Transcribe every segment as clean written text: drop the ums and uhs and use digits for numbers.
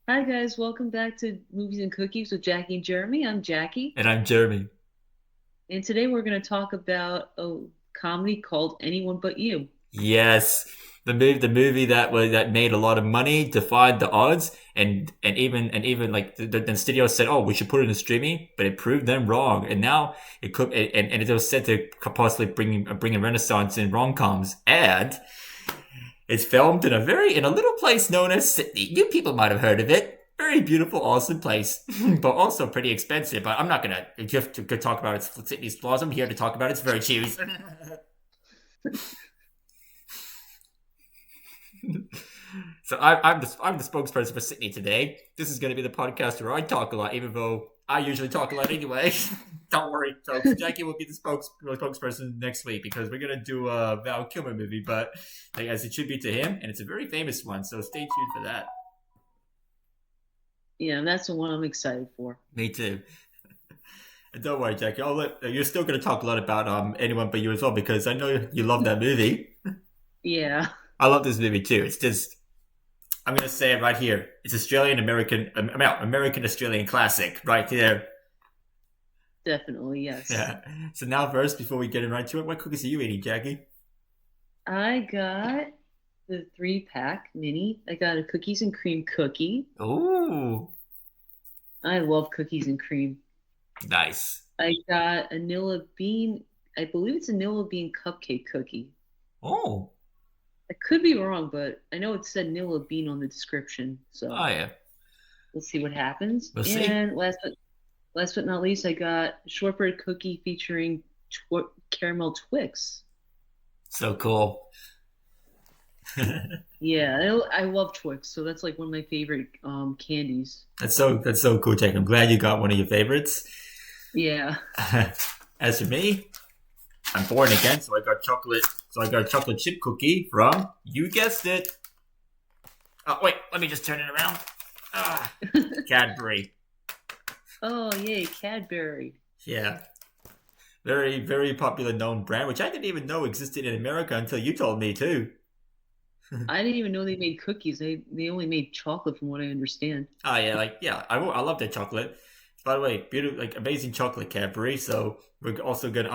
Hi guys, welcome back to Movies and Cookies with Jackie and Jeremy. I'm Jackie, And I'm Jeremy. and today we're going to talk about a comedy called Anyone But You. Yes, the movie that made a lot of money, defied the odds, and even like the studio said, oh, we should put it in streaming, but it proved them wrong, and now it could and it was said to possibly bring a renaissance in rom-coms, and it's filmed in a little place known as Sydney. You people might have heard of it. Very beautiful, awesome place, but also pretty expensive. But I'm not gonna just to talk about its Sydney's flaws. I'm here to talk about its virtues. So I'm the spokesperson for Sydney today. This is going to be the podcast where I talk a lot, even though I usually talk a lot anyway. Don't worry, folks. Jackie will be the spokesperson next week because we're going to do a Val Kilmer movie, but like, as it should be to him, and it's a very famous one. So stay tuned for that. Yeah, that's the one I'm excited for. Me too. And don't worry, Jackie. You're still going to talk a lot about anyone but you as well because I know you love that movie. Yeah, I love this movie too. It's just I'm gonna say it right here. It's American Australian classic right there. definitely, yes. Yeah. So now first, before we get in right to it, what cookies are you eating, Jackie? I got the 3-pack mini. I got a cookies and cream cookie. Ooh, I love cookies and cream. nice. I got a Nilla bean, I believe it's a Nilla bean cupcake cookie. Oh, I could be wrong, but I know it said Nilla bean on the description, oh so yeah. let's see what happens. We'll see. And last but not least, I got shortbread cookie featuring caramel Twix. So cool. Yeah, I love Twix, so that's like one of my favorite candies. That's so cool, Jackie. I'm glad you got one of your favorites. Yeah. As for me, I'm born again, so I got chocolate. So I got a chocolate chip cookie from you guessed it. Oh wait, let me just turn it around. Ah, Cadbury. Oh, yay, Cadbury. Yeah. Very, very popular known brand, which I didn't even know existed in America until you told me too. I didn't even know they made cookies. They only made chocolate from what I understand. Oh yeah, I love their chocolate. By the way, beautiful, like amazing chocolate Cadbury. So I'm also gonna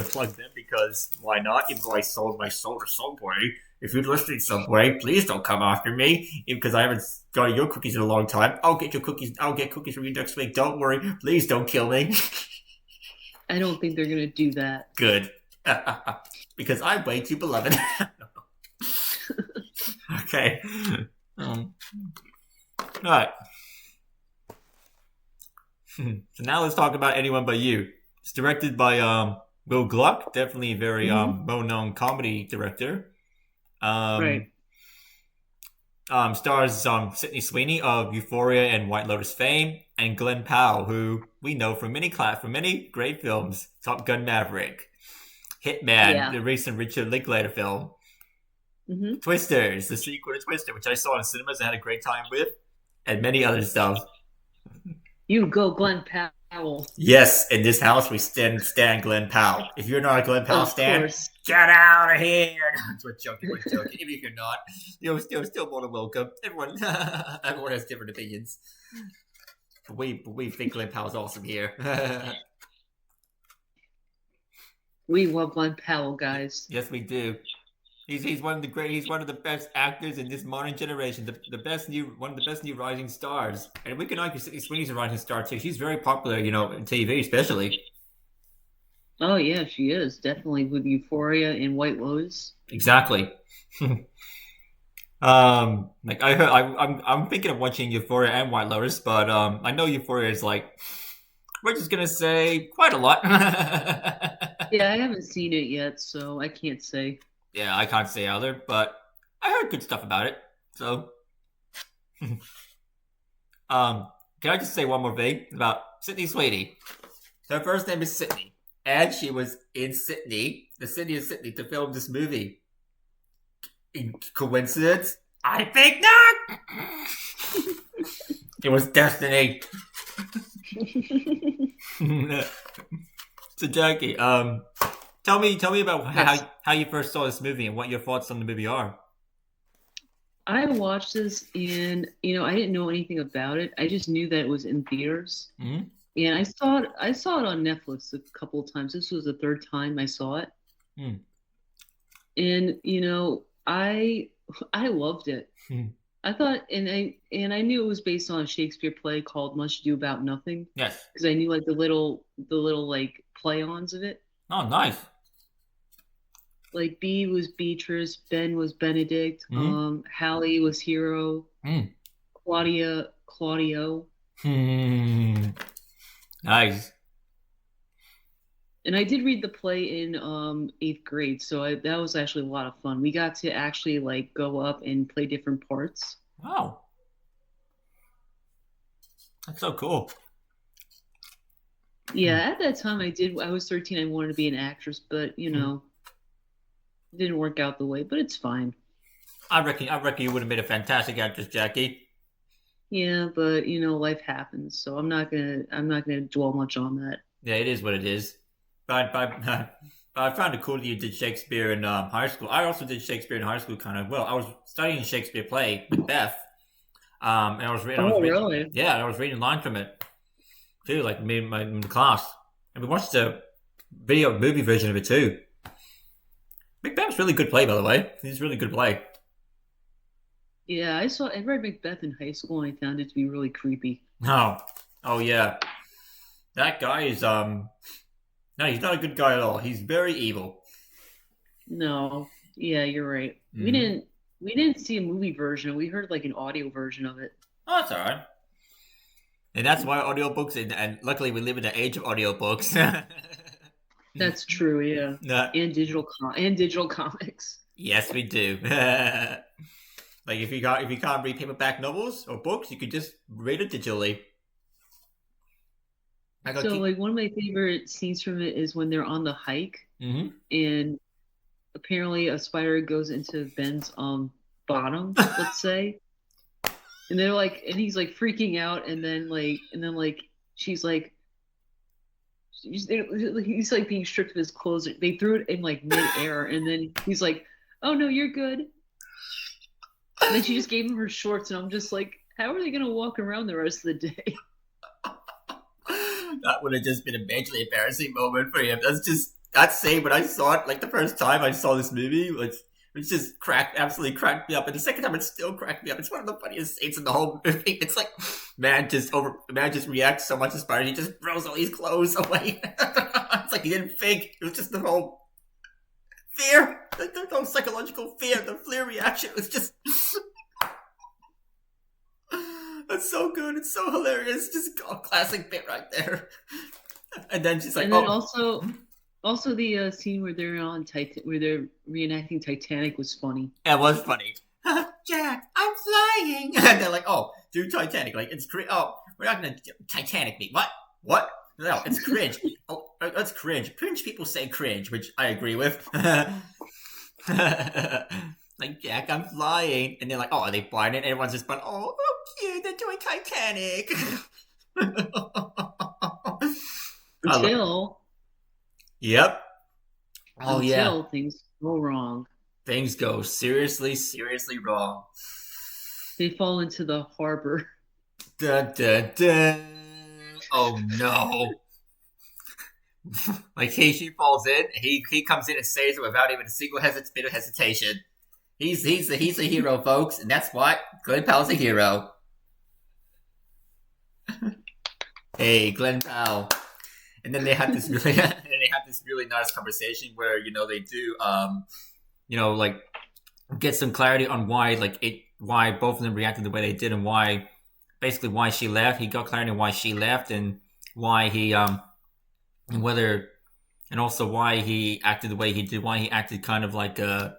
plug them because why not? Even though I sold my soul to Subway, if you're listening Subway, please don't come after me because I haven't got your cookies in a long time. I'll get your cookies. I'll get cookies from you next week. Don't worry. Please don't kill me. I don't think they're gonna do that. Good. Because I'm way too beloved. Okay. Um, all right. So now let's talk about Anyone But You. It's directed by Will Gluck, definitely a very Hmm. well-known comedy director. Um, Right. Stars Sydney Sweeney of Euphoria and White Lotus fame, and Glenn Powell, who we know from many great films: Top Gun: Maverick, Hitman, Yeah. the recent Richard Linklater film, Hmm. Twisters, the sequel to Twister, which I saw in cinemas and had a great time with, and many other stuff. You go, Glenn Powell. Yes, in this house we stand Glenn Powell. If you're not a Glenn Powell Of stan, course. get out of here. We're joking, we're joking. If you're not, you're still more than welcome. Everyone has different opinions. But we think Glenn Powell's awesome here. We love Glenn Powell, guys. Yes, we do. He's one of the great. He's one of the best actors in this modern generation. The best new one of the best new rising stars. And we can argue Sydney Sweeney's a rising star too. She's very popular, in TV especially. Oh yeah, she is definitely with Euphoria and White Lotus. Exactly. Like I heard, I'm thinking of watching Euphoria and White Lotus, but I know Euphoria is like we're just gonna say quite a lot. Yeah, I haven't seen it yet, so I can't say. Yeah, I can't say either, but I heard good stuff about it. So, um, can I just say one more thing about Sydney Sweeney? Her first name is Sydney, and she was in Sydney, the city of Sydney, to film this movie. In coincidence? I think not. It was destiny. So Jackie, tell me about Yes. how you first saw this movie and what your thoughts on the movie are. I watched this and I didn't know anything about it. I just knew that it was in theaters. Mm-hmm. And I saw it on Netflix a couple of times. This was the third time I saw it. Mm. And I loved it. Mm. I thought and I knew it was based on a Shakespeare play called Much Ado About Nothing Yes. because I knew like the little like play-ons of it. Oh, nice. Like B was Beatrice, Ben was Benedict, Mm-hmm. Hallie was Hero, Mm. Claudio. Hmm. Nice. And I did read the play in eighth grade, so that was actually a lot of fun. We got to actually like go up and play different parts. Wow. That's so cool. Yeah, at that time I was 13, I wanted to be an actress, but Mm. it didn't work out the way, but it's fine. I reckon you would have made a fantastic actress, Jackie. Yeah, but life happens, so I'm not gonna dwell much on that. Yeah, it is what it is. But I found it cool that you did Shakespeare in high school. I also did Shakespeare in high school, kind of. Well, I was studying Shakespeare play Macbeth, and Oh, really? yeah, I was reading lines from it too, like me and my in the class, and we watched the video movie version of it too. Macbeth's really good play, by the way. He's really good play. Yeah, I read Macbeth in high school and I found it to be really creepy. Oh, oh yeah, that guy is no, he's not a good guy at all. He's very evil. No, yeah, you're right. We Hmm. didn't we didn't see a movie version. We heard like an audio version of it. Oh, that's all right. And that's why audiobooks, and luckily we live in the age of audiobooks. That's true, yeah. No, And digital comics. yes, we do. Like if you can't read paperback novels or books, you could just read it digitally. I got So keep. like one of my favorite scenes from it is when they're on the hike Mm-hmm. and apparently a spider goes into Ben's bottom, let's say. And he's like freaking out and then she's like he's like being stripped of his clothes. They threw it in like midair and then he's like, "Oh no, you're good." And then she just gave him her shorts and I'm just like, how are they gonna walk around the rest of the day? That would have just been a majorly embarrassing moment for him. That's just that scene when I saw it, like the first time I saw this movie, which just absolutely cracked me up. And the second time, it still cracked me up. It's one of the funniest scenes in the whole movie. It's like man just reacts so much to Spider, he just throws all his clothes away. It's like he didn't think. It was just the whole fear, the whole psychological fear, the fear reaction was just. That's so good. It's so hilarious. Just a classic bit right there. And then she's like, And then "Oh, also the scene where where they're reenacting Titanic was funny. that was funny." Jack, I'm flying. And they're like, "Oh, do Titanic. Like, it's cringe. Oh, we're not going to Titanic me. What? What? No, it's cringe. Oh, that's cringe. Cringe people say cringe, which I agree with." Like, Jack, I'm flying. And they're like, "Oh, are they flying?" And everyone's just going, "Oh, cute. They're doing Titanic." I lo- Until yep. Oh, yeah. until things go wrong. Things go seriously, seriously wrong. They fall into the harbor. Dun, dun, dun. Oh, no. Like she falls in, he comes in and saves her without even a single bit of hesitation. He's a hero, folks, and that's why Glenn Powell's a hero. Hey, Glenn Powell. And then they had this really nice conversation where they do like get some clarity on why both of them reacted the way they did and why she left. He got clarity on why she left and why he and whether and also why he acted the way he did, why he acted kind of like a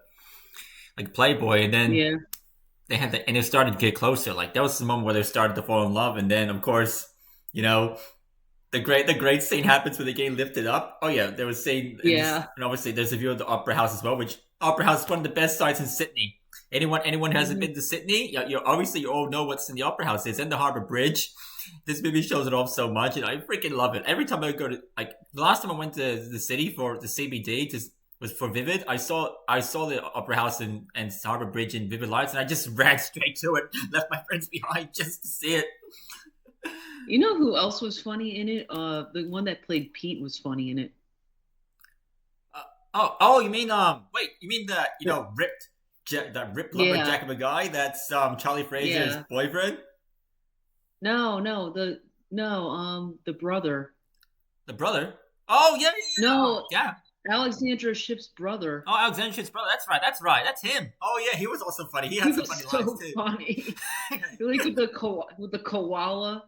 playboy, and then Yeah. and it started to get closer. Like that was the moment where they started to fall in love, and then of course, you know, the great scene happens when they get lifted up. Oh yeah, there was scene, Yeah. and obviously there's a view of the Opera House as well, which Opera House is one of the best sites in Sydney. Anyone who hasn't Mhm. been to Sydney, obviously you all know what's in the Opera House. It's in the Harbour Bridge. This movie shows it off so much, and I freaking love it. Every time I go to the last time I went to the city for the CBD to was for Vivid. I saw the Opera House and Harbor Bridge in Vivid Lights, and I just ran straight to it, left my friends behind just to see it. You know who else was funny in it? The one that played Pete was funny in it. You mean wait, you mean that ripped lumberjack of a guy? That's Charlie Fraser's boyfriend. The brother. The brother. Oh yeah. No, yeah. Alexandra Shipp's brother. Oh, Alexander Shipp's brother. That's right. That's him. Oh yeah, he was also funny. He had some funny lines too. Funny. Like with the koala.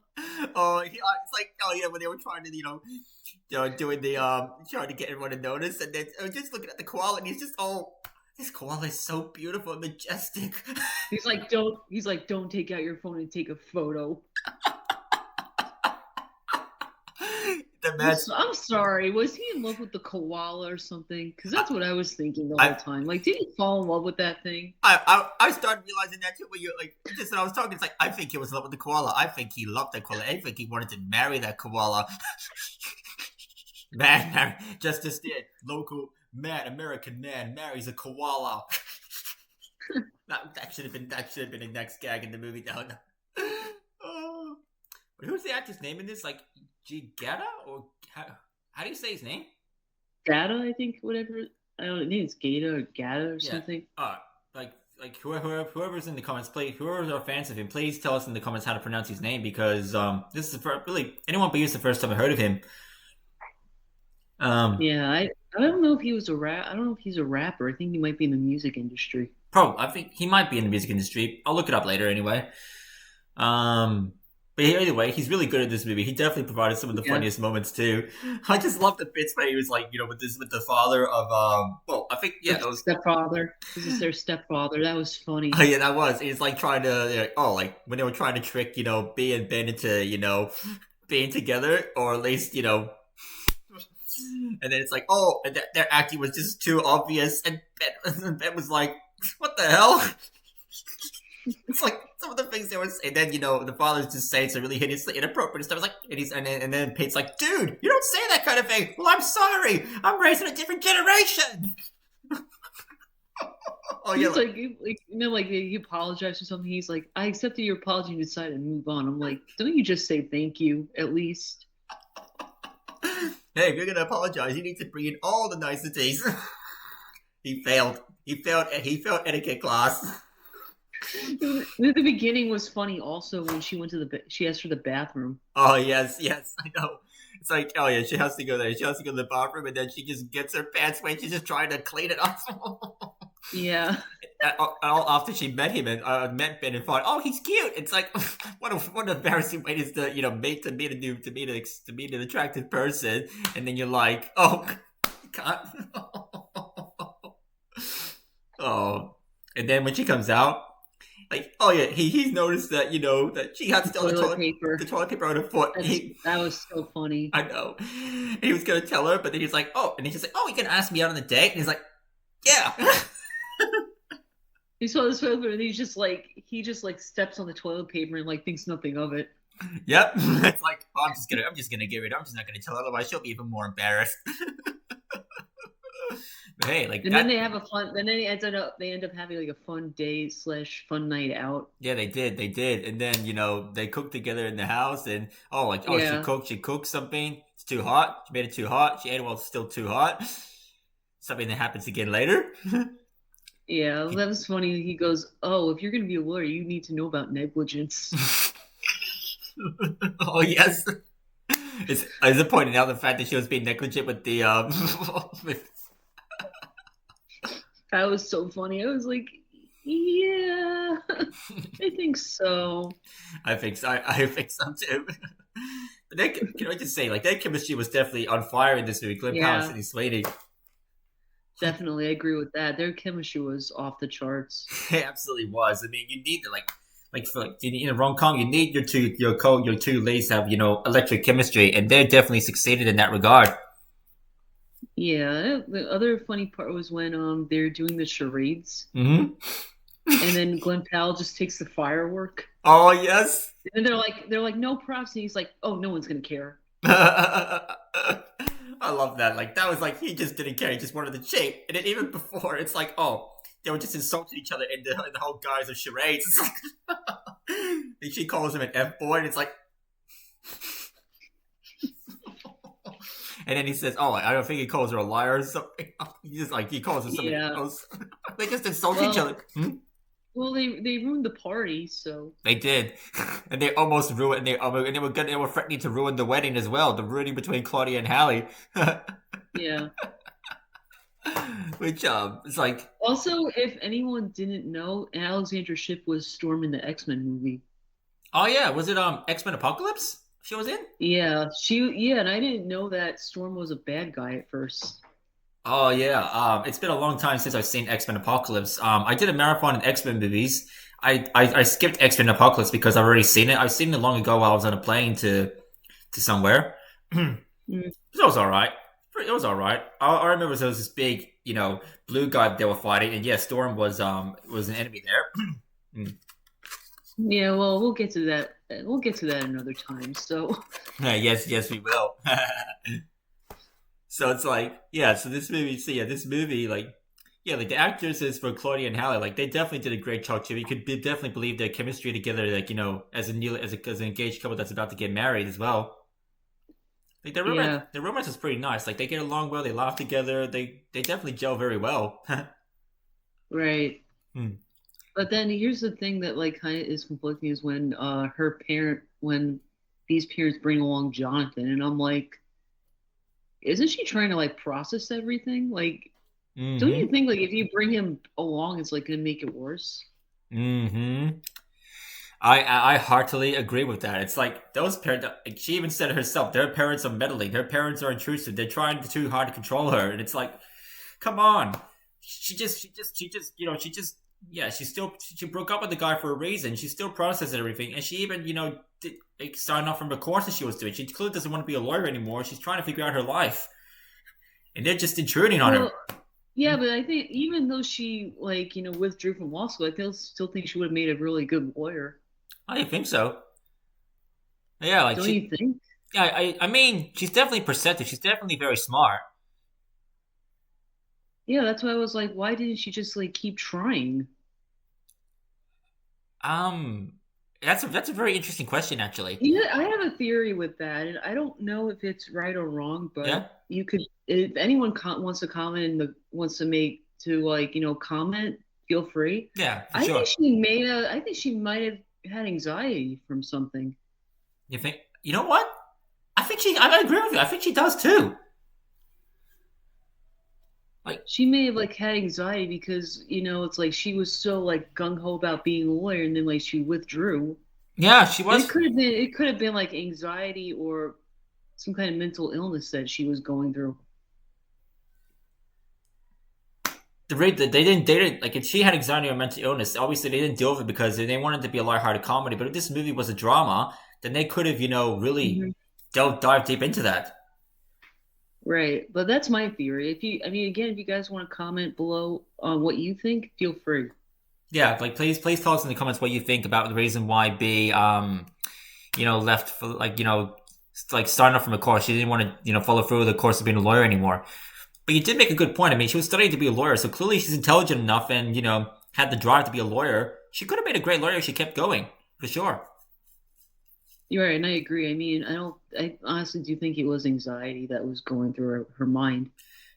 Oh, it's like when they were trying to doing the trying to get everyone to notice, and then just looking at the koala, and he's just this koala is so beautiful and majestic. He's like, don't take out your phone and take a photo. I'm sorry. Was he in love with the koala or something? Because that's what I was thinking the whole time. Like, did he fall in love with that thing? I started realizing that too when you just when I was talking. It's like I think he was in love with the koala. I think he loved that koala. I think he wanted to marry that koala. Man, just did. Local man, American man marries a koala. that should have been the next gag in the movie. No. Oh. But who's the actor's name in this? Like Gata or how do you say his name? Gata, I think. Whatever. I don't know. I think it's Gata or Gata or something. Like whoever's in the comments, whoever are fans of him, please tell us in the comments how to pronounce his name, because this is really anyone but you is the first time I heard of him. Yeah, I don't know if he was I don't know if he's a rapper. I think he might be in the music industry. Probably, I think he might be in the music industry. I'll look it up later anyway. But anyway, he's really good at this movie. He definitely provided some of the funniest moments too. I just love the bits where he was like, with the father of I think that was stepfather. This is their stepfather. That was funny. Oh yeah, that was. He's like trying to when they were trying to trick B and Ben into being together, or at least and then it's like and their acting was just too obvious, and Ben was like, what the hell? It's like some of the things they were saying. And then the father's just saying some really hideously inappropriate stuff. It's like, and then Pete's like, dude, you don't say that kind of thing. Well, I'm sorry, I'm raised in a different generation. He's like he apologized for something. He's like, I accepted your apology and decided to move on. I'm like, don't you just say thank you at least? Hey, if you're gonna apologize, you need to bring in all the niceties. He failed etiquette class. The beginning was funny also when she went to she asked for the bathroom. Oh yes, I know. It's like, oh yeah, she has to go there. She has to go to the bathroom, and then she just gets her pants wet. She's just trying to clean it up. Yeah. All after she met him and met Ben and thought, oh, he's cute. It's like what an embarrassing way is to meet an attractive person, and then you're like, oh God. Oh, and then when she comes out. Like, oh yeah, he's noticed that that she had still the toilet paper on her foot. That was so funny. I know. And he was gonna tell her, but then he's like, oh, and he's just like, oh, you gonna ask me out on a date? And he's like, yeah. He saw this paper and he just steps on the toilet paper and thinks nothing of it. Yep. It's like, oh, I'm just gonna give it. I'm just not gonna tell her, otherwise she'll be even more embarrassed. But hey, then they have a fun. Then they end up having a fun day / fun night out. Yeah, they did, and then they cooked together in the house, and she cooked something. It's too hot. She made it too hot. She ate it while it's still too hot. Something that happens again later. Yeah, that was funny. He goes, "Oh, if you're gonna be a lawyer, you need to know about negligence." Oh yes. Is it pointing out the fact that she was being negligent with the That was so funny. I was like, yeah, I think so. I think so. I think so too. But can I just say, their chemistry was definitely on fire in this movie. Glenn Powell and Sydney Sweeney. Definitely, I agree with that. Their chemistry was off the charts. It absolutely was. I mean, you need to in a rom-com, you need your two leads to have electric chemistry, and they definitely succeeded in that regard. Yeah, the other funny part was when they're doing the charades, and then Glenn Powell just takes the firework. Oh yes, and they're like no props, and he's like, oh, no one's gonna care. I I love that. Like that was like he just didn't care. He just wanted the cheat. And then even before, it's like, oh, they were just insulting each other in the whole guise of charades. It's like, and she calls him an F boy, and it's like, and then he says, "Oh, I don't think he calls her a liar or something." He just like he calls her something else. They just insult each other. Well, they ruined the party, so they did, and they almost ruined. They were threatening to ruin the wedding as well. The ruining between Claudia and Hallie. yeah. Which it's like. Also, if anyone didn't know, Alexandra Shipp was Storm in the X-Men movie. Oh yeah, was it X-Men Apocalypse? She was in. Yeah, and I didn't know that Storm was a bad guy at first. Oh yeah, it's been a long time since I've seen X-Men Apocalypse. I did a marathon in X-Men movies. I skipped X-Men Apocalypse because I've already seen it. I've seen it long ago while I was on a plane to somewhere. So it was all right. It was all right. I remember there was this big, blue guy they were fighting, and yeah, Storm was an enemy there. Yeah, well, we'll get to that. We'll get to that another time. So. Yes, we will. So it's like, yeah. So this movie, like the actresses for Claudia and Hallie, like they definitely did a great job too. You could definitely believe their chemistry together, like as an engaged couple that's about to get married as well. Like their romance is pretty nice. Like they get along well, they laugh together, they definitely gel very well. Right. But then here's the thing that like kind of is conflicting is when when these parents bring along Jonathan, and I'm like, isn't she trying to like process everything? Like, don't you think like if you bring him along, it's like gonna make it worse? I heartily agree with that. It's like those parents. Like, she even said it herself. Their parents are meddling. Their parents are intrusive. They're trying too hard to control her, and it's like, come on. She broke up with the guy for a reason. She still processed everything, and she even did sign off from the courses she was doing. She clearly doesn't want to be a lawyer anymore. She's trying to figure out her life, and they're just intruding on her. Yeah, but I think even though she withdrew from law school, I still think she would have made a really good lawyer. I think so. Yeah, like don't you think? Yeah, I mean, she's definitely perceptive. She's definitely very smart. Yeah, that's why I was like, why didn't she just like keep trying? That's a very interesting question, actually. Yeah, I have a theory with that, and I don't know if it's right or wrong, but you could, if anyone wants to comment and wants to comment, feel free. Yeah, for I sure. think she might have had anxiety from something. You think? You know what? I agree with you. I think she does too. Like she may have like had anxiety because it's like she was so like gung ho about being a lawyer, and then like she withdrew. Yeah, she was. And it could have been like anxiety or some kind of mental illness that she was going through. They didn't like if she had anxiety or mental illness. Obviously, they didn't deal with it because they wanted it to be a lighthearted comedy. But if this movie was a drama, then they could have really dive deep into that. Right, but that's my theory. If you guys want to comment below on what you think, feel free. Yeah, like please tell us in the comments what you think about the reason why B left for starting off from a course. She didn't want to follow through with the course of being a lawyer anymore. But you did make a good point. I mean, she was studying to be a lawyer, so clearly she's intelligent enough and had the drive to be a lawyer. She could have made a great lawyer if she kept going, for sure. You're right, and I agree. I mean, I honestly do think it was anxiety that was going through her mind.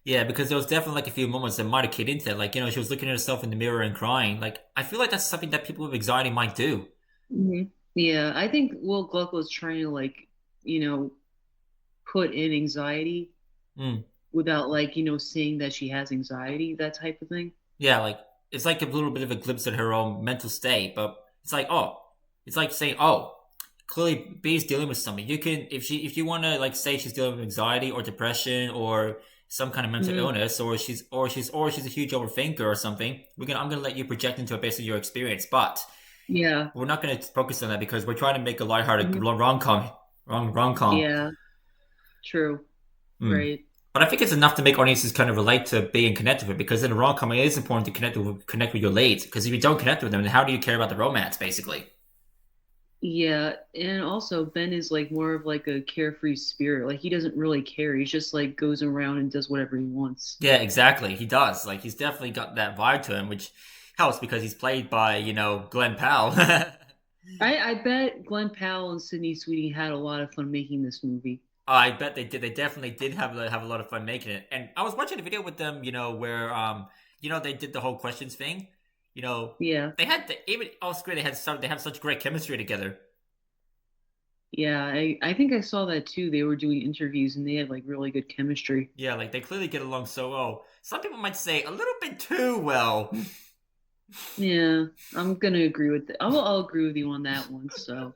Yeah, because there was definitely like a few moments that might have keyed into it. Like, she was looking at herself in the mirror and crying. Like, I feel like that's something that people with anxiety might do. Mm-hmm. Yeah, I think Will Gluck was trying to put in anxiety without seeing that she has anxiety, that type of thing. Yeah, like it's like a little bit of a glimpse at her own mental state, but it's like saying, clearly B's dealing with something. You can if you want to say she's dealing with anxiety or depression or some kind of mental illness, or she's a huge overthinker or something. I'm gonna let you project into it based on your experience, but yeah, we're not gonna focus on that because we're trying to make a lighthearted rom-com. Yeah, true, right. But I think it's enough to make audiences kind of relate to being connected with it, because in a rom-com it is important to connect with your leads, because if you don't connect with them, then how do you care about the romance, basically? Yeah, and also Ben is like more of like a carefree spirit. Like he doesn't really care. He's just like goes around and does whatever he wants. Yeah, exactly. He does. Like he's definitely got that vibe to him, which helps because he's played by Glenn Powell. I bet Glenn Powell and Sydney Sweeney had a lot of fun making this movie. I bet they did. They definitely did have a lot of fun making it. And I was watching a video with them, where they did the whole questions thing. Yeah. They had even off screen. They have such great chemistry together. Yeah, I think I saw that too. They were doing interviews and they had like really good chemistry. Yeah, like they clearly get along so well. Some people might say a little bit too well. Yeah, I'm gonna agree with that. I'll agree with you on that one. So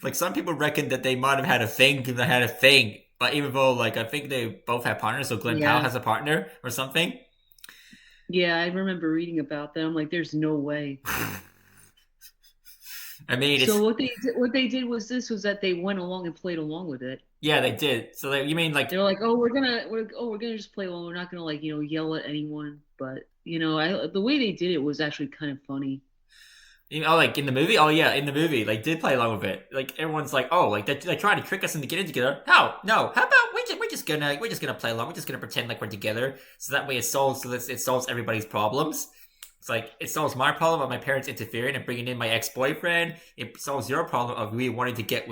Like some people reckon that they might have had a thing, they had a thing. But even though like I think they both have partners, so Glenn Powell yeah, has a partner or something. yeah, I remember reading about that. I'm like, there's no way. I mean, it's So what they did was this was that they went along and played along with it. yeah, they did. So you mean like They're like, oh, we're gonna just play along. We're not gonna like yell at anyone. But I the way they did it was actually kind of funny. like in the movie? Oh yeah, in the movie, like did play along with it. Like everyone's like, oh, like they're trying to trick us into getting together. How? No. How about we're just gonna play along. We're just gonna pretend like we're together, so that way it solves everybody's problems. It's like it solves my problem of my parents interfering and bringing in my ex boyfriend. It solves your problem of me wanting to get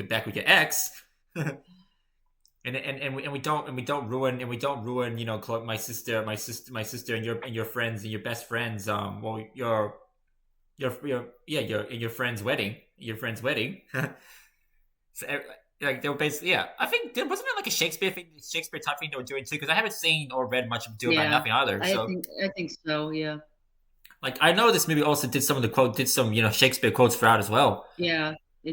back with your ex. And we don't ruin my sister and your friends and your best friends your friend's wedding. So like they were basically I think wasn't it like a Shakespeare type thing they were doing too, because I haven't seen or read much do about Yeah, nothing either. So I think so. Yeah, like I know this movie also did some Shakespeare quotes throughout as well. yeah. They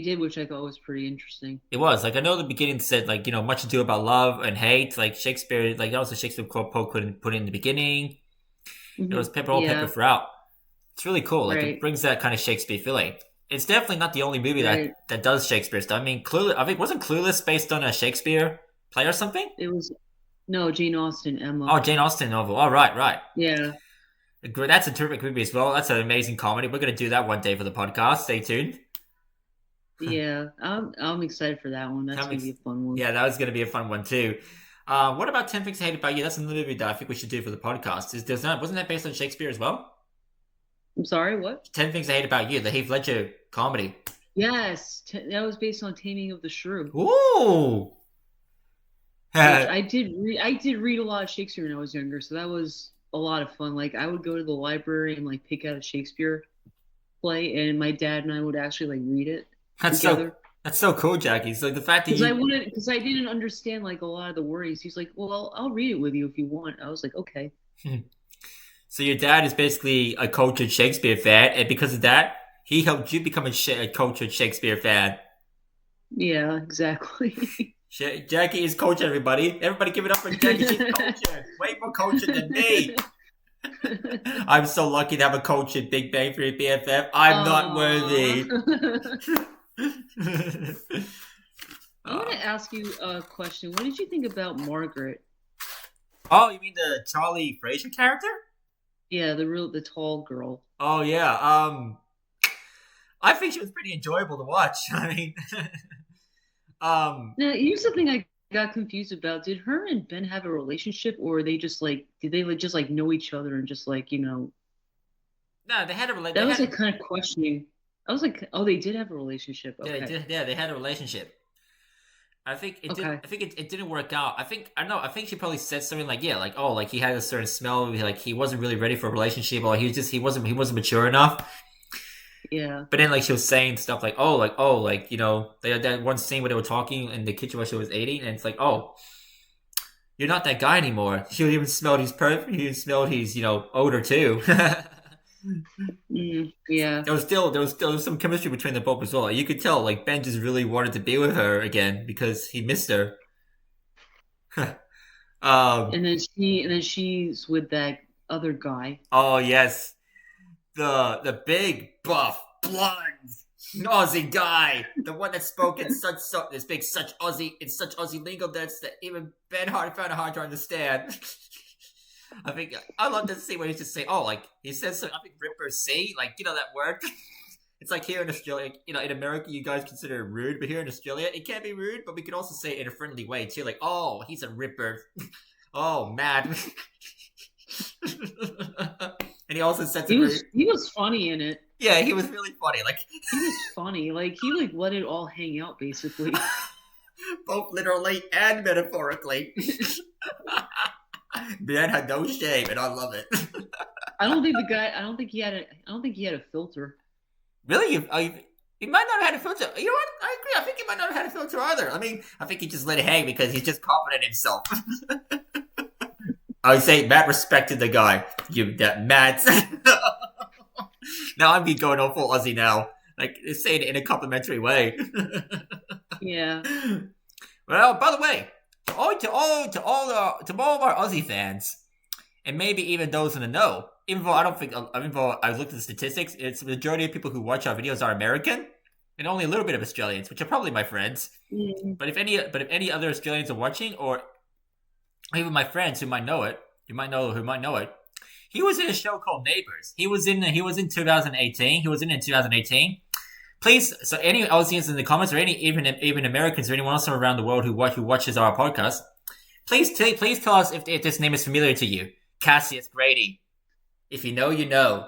did, which I thought was pretty interesting. It was like I know the beginning said like much ado about love and hate, like Shakespeare, like that was a Shakespeare quote Poe couldn't put in the beginning. It was pepper Yeah, throughout. It's really cool. Like it right, brings that kind of Shakespeare feeling. It's definitely not the only movie right. that does Shakespeare stuff. I mean, Clueless. I think wasn't Clueless based on a Shakespeare play or something? It was no Jane Austen, Emma. Oh, Jane Austen novel. Oh, right, right. Yeah, That's a terrific movie as well. That's an amazing comedy. We're gonna do that one day for the podcast. Stay tuned. yeah. I'm excited for that one. That's That gonna be makes, a fun one. yeah, that was gonna be a fun one too. What about 10 Things I Hate About You? That's another movie that I think we should do for the podcast. Wasn't that based on Shakespeare as well? I'm sorry, what? 10 Things I Hate About You, the Heath Ledger comedy. Yes, that was based on Taming of the Shrew, Ooh. which I did read a lot of Shakespeare when I was younger, so that was a lot of fun. Like I would go to the library and like pick out a Shakespeare play, and my dad and I would actually like read it That's so together. that's so cool, Jackie. So the fact that you Because I didn't understand like a lot of the words. He's like, "Well, I'll read it with you if you want." I was like, "Okay." so your dad is basically a cultured Shakespeare fan, and because of that, he helped you become a cultured Shakespeare fan. Yeah, exactly. Jackie is cultured. Everybody, give it up for Jackie. She's cultured, way more cultured than me. I'm so lucky to have a cultured Big Bang Theory BFF. I'm not worthy. Aw. I want Uh, to ask you a question. What did you think about Margaret? oh, you mean the Charlie Fraser character? Yeah, the tall girl. Oh yeah. I think she was pretty enjoyable to watch. I mean, um, Now, here's the thing I got confused about. Did her and Ben have a relationship, or they just like did they like just like know each other and just like no, that was like kind of questioning. I was like, oh, they did have a relationship. yeah, they Okay, did. Yeah, they had a relationship. I think it did. okay, I think it didn't work out. I don't know. I think she probably said something like, "Yeah, like oh, like he had a certain smell. Like he wasn't really ready for a relationship, or he wasn't mature enough." yeah, But then like she was saying stuff like they had that one scene where they were talking in the kitchen while she was eating, and it's like oh, you're not that guy anymore. She even smelled his perfume. He even smelled his odor too. yeah. There was some chemistry between them both as well. Like, you could tell like Ben just really wanted to be with her again because he missed her. um. And then she's with that other guy. Oh yes, the big buff blonde Aussie guy, the one that spoke in such Aussie lingo that even Ben Hart found it hard to understand. I think I love to see where he just say, oh, like he says, so, I think Ripper C, like that word. It's like here in Australia, in America, you guys consider it rude, but here in Australia, it can be rude, but we can also say it in a friendly way too. Like, oh, he's a ripper. Oh, mad. And he also said he was funny in it. Yeah, he was really funny. Like he was funny. Like he let it all hang out basically. Both literally and metaphorically. Man had no shame, and I love it. I don't think he had a filter. Really? He might not have had a filter. You know what? I agree. I think he might not have had a filter either. I mean, I think he just let it hang because he's just confident in himself. I would say Matt respected the guy. That Matt. Now I'm going all full Aussie now. Like, saying it in a complimentary way. Yeah. Well, by the way, to all of our Aussie fans, and maybe even those in the know, even though I looked at the statistics, it's the majority of people who watch our videos are American, and only a little bit of Australians, which are probably my friends. Mm. But if any other Australians are watching, or even my friends who might know it, he was in a show called Neighbours. He was in 2018. He was in 2018. Please, so any Aussies in the comments, or even Americans, or anyone else around the world who watches our podcast, please tell us if this name is familiar to you. Cassius Grady. If you know, you know.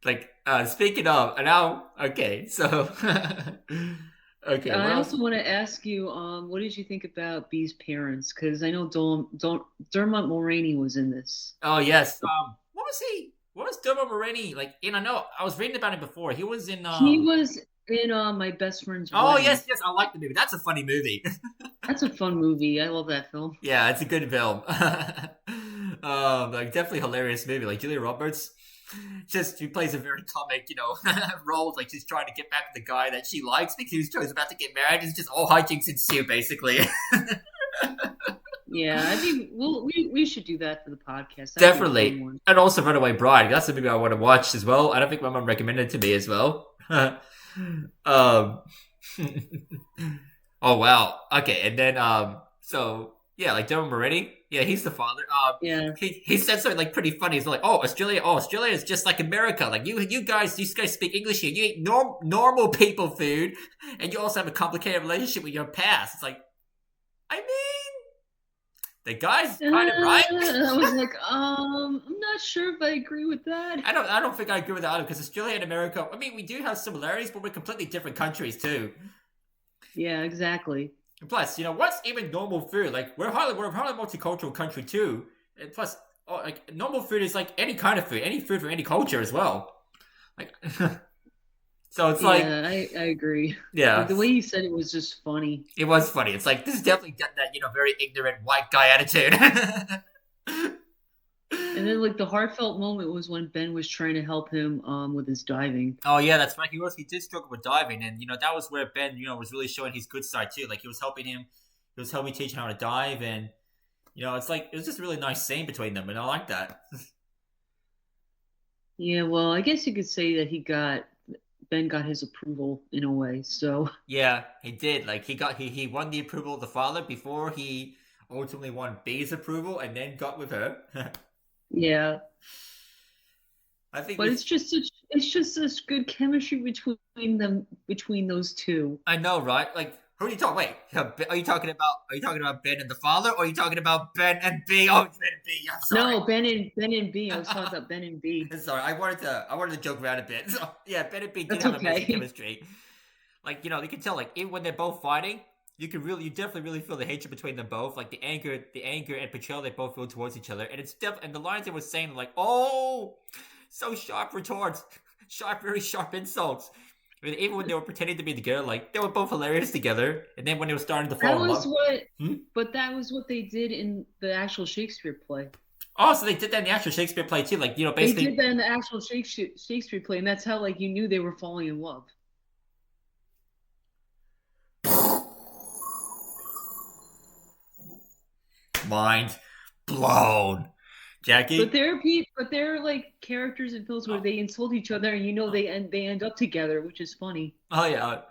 Like, speaking of, now, okay, so, okay. I also want to ask you, what did you think about Bee's parents? Because I know Dermot Mulroney was in this. Oh yes. What was he? What was Dermot Mulroney like? I know I was reading about him before. He was in. He was in My Best Friend's Oh Wedding. yes, I like the movie. That's a funny movie. That's a fun movie. I love that film. Yeah, it's a good film. Like definitely hilarious movie. Like Julia Roberts, she plays a very comic, role. Like she's trying to get back at the guy that she likes because he was about to get married. It's just all hijinks ensue, basically. Yeah, I think we should do that for the podcast. That'd Definitely, and also Runaway Bride. That's the movie I want to watch as well. I don't think my mom recommended it to me as well. Oh wow. Okay, and then so yeah, like Dermot Mulroney. Yeah, he's the father. Yeah. He said something like pretty funny. He's like, "Oh, Australia is just like America. Like you guys speak English here. You eat normal people food, and you also have a complicated relationship with your past." It's like, I mean, the guy's kind of right. I was like, I'm not sure if I agree with that. I don't think I agree with that either, because Australia and America, I mean, we do have similarities, but we're completely different countries too. Yeah, exactly. And plus, what's even normal food? Like we're a multicultural country too. And plus, like normal food is like any kind of food, any food from any culture as well. Like, so it's like, yeah, I agree. Yeah, like, the way you said it was just funny. It was funny. It's like this is definitely got that very ignorant white guy attitude. And then like the heartfelt moment was when Ben was trying to help him with his diving. Oh yeah, that's right. He did struggle with diving, and that was where Ben was really showing his good side too. Like he was helping teach him how to dive, and it's like it was just a really nice scene between them, and I like that. Yeah, well, I guess you could say that Ben got his approval in a way. So yeah, he did. Like he won the approval of the father before he ultimately won Bee's approval, and then got with her. Yeah, I think. But it's just such good chemistry between those two. I know, right? Like, who are you talking? Wait, are you talking about Ben and the father, or are you talking about Ben and Bee? Oh, Ben and Bee. I'm sorry. No, Ben and Bee. I was talking about Ben and Bee. Sorry, I wanted to joke around a bit. So, yeah, Ben and Bee did have amazing chemistry. Like you can tell, like even when they're both fighting, you definitely really feel the hatred between them both, like the anger and betrayal they both feel towards each other, and and the lines they were saying, like, oh, so sharp retorts, very sharp insults. I mean, even when they were pretending to be together, like they were both hilarious together, and then when they were starting to fall in love, but that was what they did in the actual Shakespeare play. Oh, so they did that in the actual Shakespeare play too, like basically they did that in the actual Shakespeare play, and that's how like you knew they were falling in love. Mind blown, Jackie. But there are like characters in films where they insult each other, and they end up together, which is funny. Oh yeah,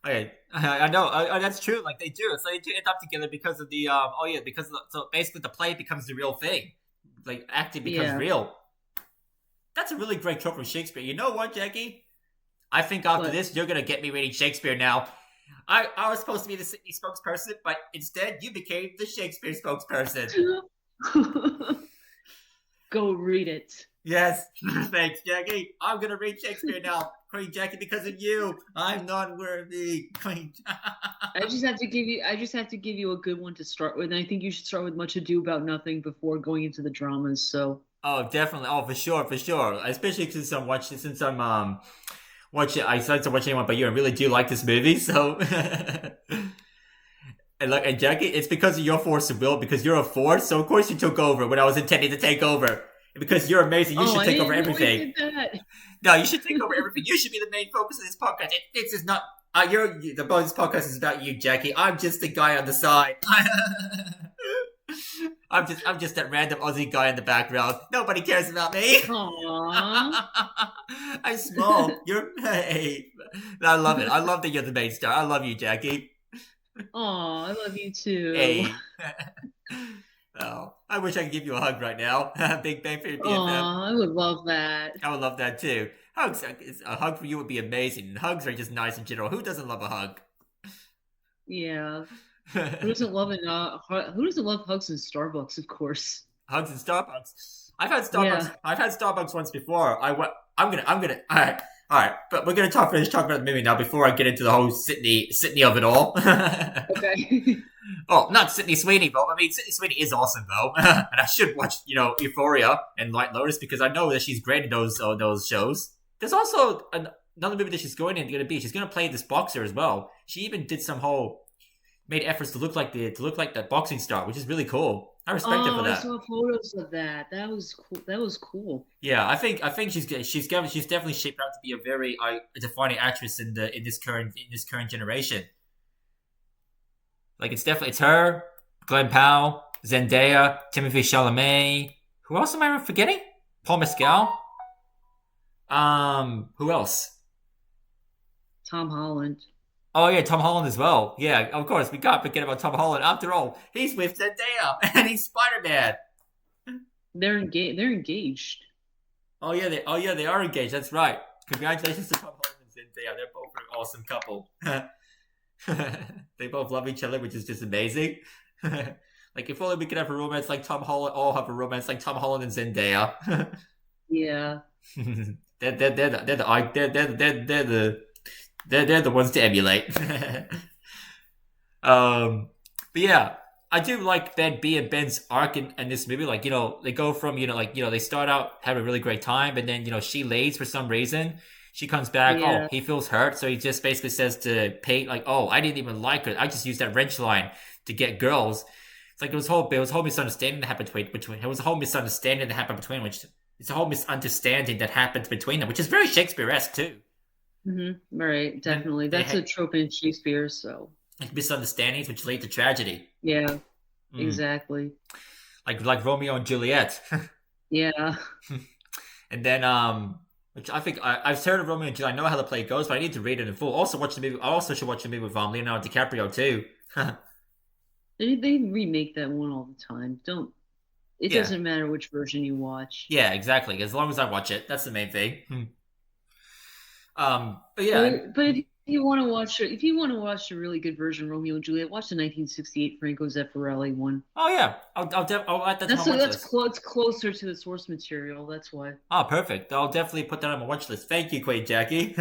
okay. I know. That's true. Like they do. So they do end up together because of the so basically the play becomes the real thing. Like acting becomes real. That's a really great trope from Shakespeare. You know what, Jackie? I think after But this, you're gonna get me reading Shakespeare now. I was supposed to be the Sydney spokesperson, but instead you became the Shakespeare spokesperson. go read it. Yes, thanks, Jackie. I'm gonna read Shakespeare now, Queen Jackie, because of you. I'm not worthy, Queen. I just have to give you. I just have to give you a good one to start with. And I think you should start with Much Ado About Nothing before going into the dramas. So Oh, definitely. Oh, for sure, for sure. Especially since I'm watching, since I'm watching. I started to watch Anyone But You. I really do like this movie, so. And look, and Jackie, it's because of your force of will, because you're a force, so of course you took over when I was intending to take over. And because you're amazing, you should I take over didn't know you everything. did that. No, you should take over everything. You should be the main focus of this podcast. This is not. The bonus podcast is about you, Jackie. I'm just the guy on the side. I'm just that random Aussie guy in the background. Nobody cares about me. Aww. I'm small. You're. Hey, I love it. I love that you're the main star. I love you, Jackie. Aw, I love you too. Hey. Oh, I wish I could give you a hug right now. Big Bang for your BFF. Aw, I would love that. I would love that too. Hugs, a hug for you would be amazing. Hugs are just nice in general. Who doesn't love a hug? Yeah. Who doesn't love it? Who doesn't love hugs in Starbucks? Of course. Hugs in Starbucks. I've had Starbucks. Yeah. I've had Starbucks once before. I'm gonna. All right. But we're gonna finish talking about the movie now before I get into the whole Sydney of it all. Okay. Oh, not Sydney Sweeney, though. I mean, Sydney Sweeney is awesome, though, and I should watch, Euphoria and White Lotus because I know that she's great in those shows. There's also another movie that she's going to be. She's going to play this boxer as well. She even did made efforts to look like that boxing star, which is really cool. I respect her for that. I saw photos of that. That was cool. That was cool. Yeah, I think she's definitely shaped out to be a very defining actress in this current generation. Like it's her, Glenn Powell, Zendaya, Timothée Chalamet. Who else am I forgetting? Paul Mescal. Who else? Tom Holland. Oh yeah, Tom Holland as well. Yeah, of course we can't forget about Tom Holland. After all, he's with Zendaya and he's Spider-Man. They're engaged. They're engaged. Oh yeah, they are engaged. That's right. Congratulations to Tom Holland and Zendaya. They're both an awesome couple. They both love each other, which is just amazing. Like if only we could have a romance like Tom Holland, all have a romance like Tom Holland and Zendaya. Yeah. They're the ones to emulate. But yeah, I do like B and Ben's arc in this movie. Like they go from they start out having a really great time, and then she leaves for some reason. She comes back. Yeah. Oh, he feels hurt, so he just basically says to Pate, like, "Oh, I didn't even like her. I just used that wrench line to get girls." It's like it was a whole misunderstanding that happened between. It was a whole misunderstanding that happened between which it's a whole misunderstanding that happened between them, which is very Shakespeare-esque too. Mm-hmm. Right. Definitely. That's a trope in Shakespeare. So like misunderstandings which lead to tragedy. Yeah. Exactly. Like Romeo and Juliet. Yeah. And then which I think I've heard of Romeo and Juliet. I know how the play goes, but I need to read it in full. Also watch the movie. I also should watch the movie with Leonardo DiCaprio too. They remake that one all the time. It doesn't matter which version you watch. Yeah, exactly. As long as I watch it, that's the main thing. But yeah. But if you want to watch a really good version of Romeo and Juliet, watch the 1968 Franco Zeffirelli one. Oh yeah, I'll add that to my watch list. It's closer to the source material. That's why. Oh, perfect. I'll definitely put that on my watch list. Thank you, Quaid Jackie.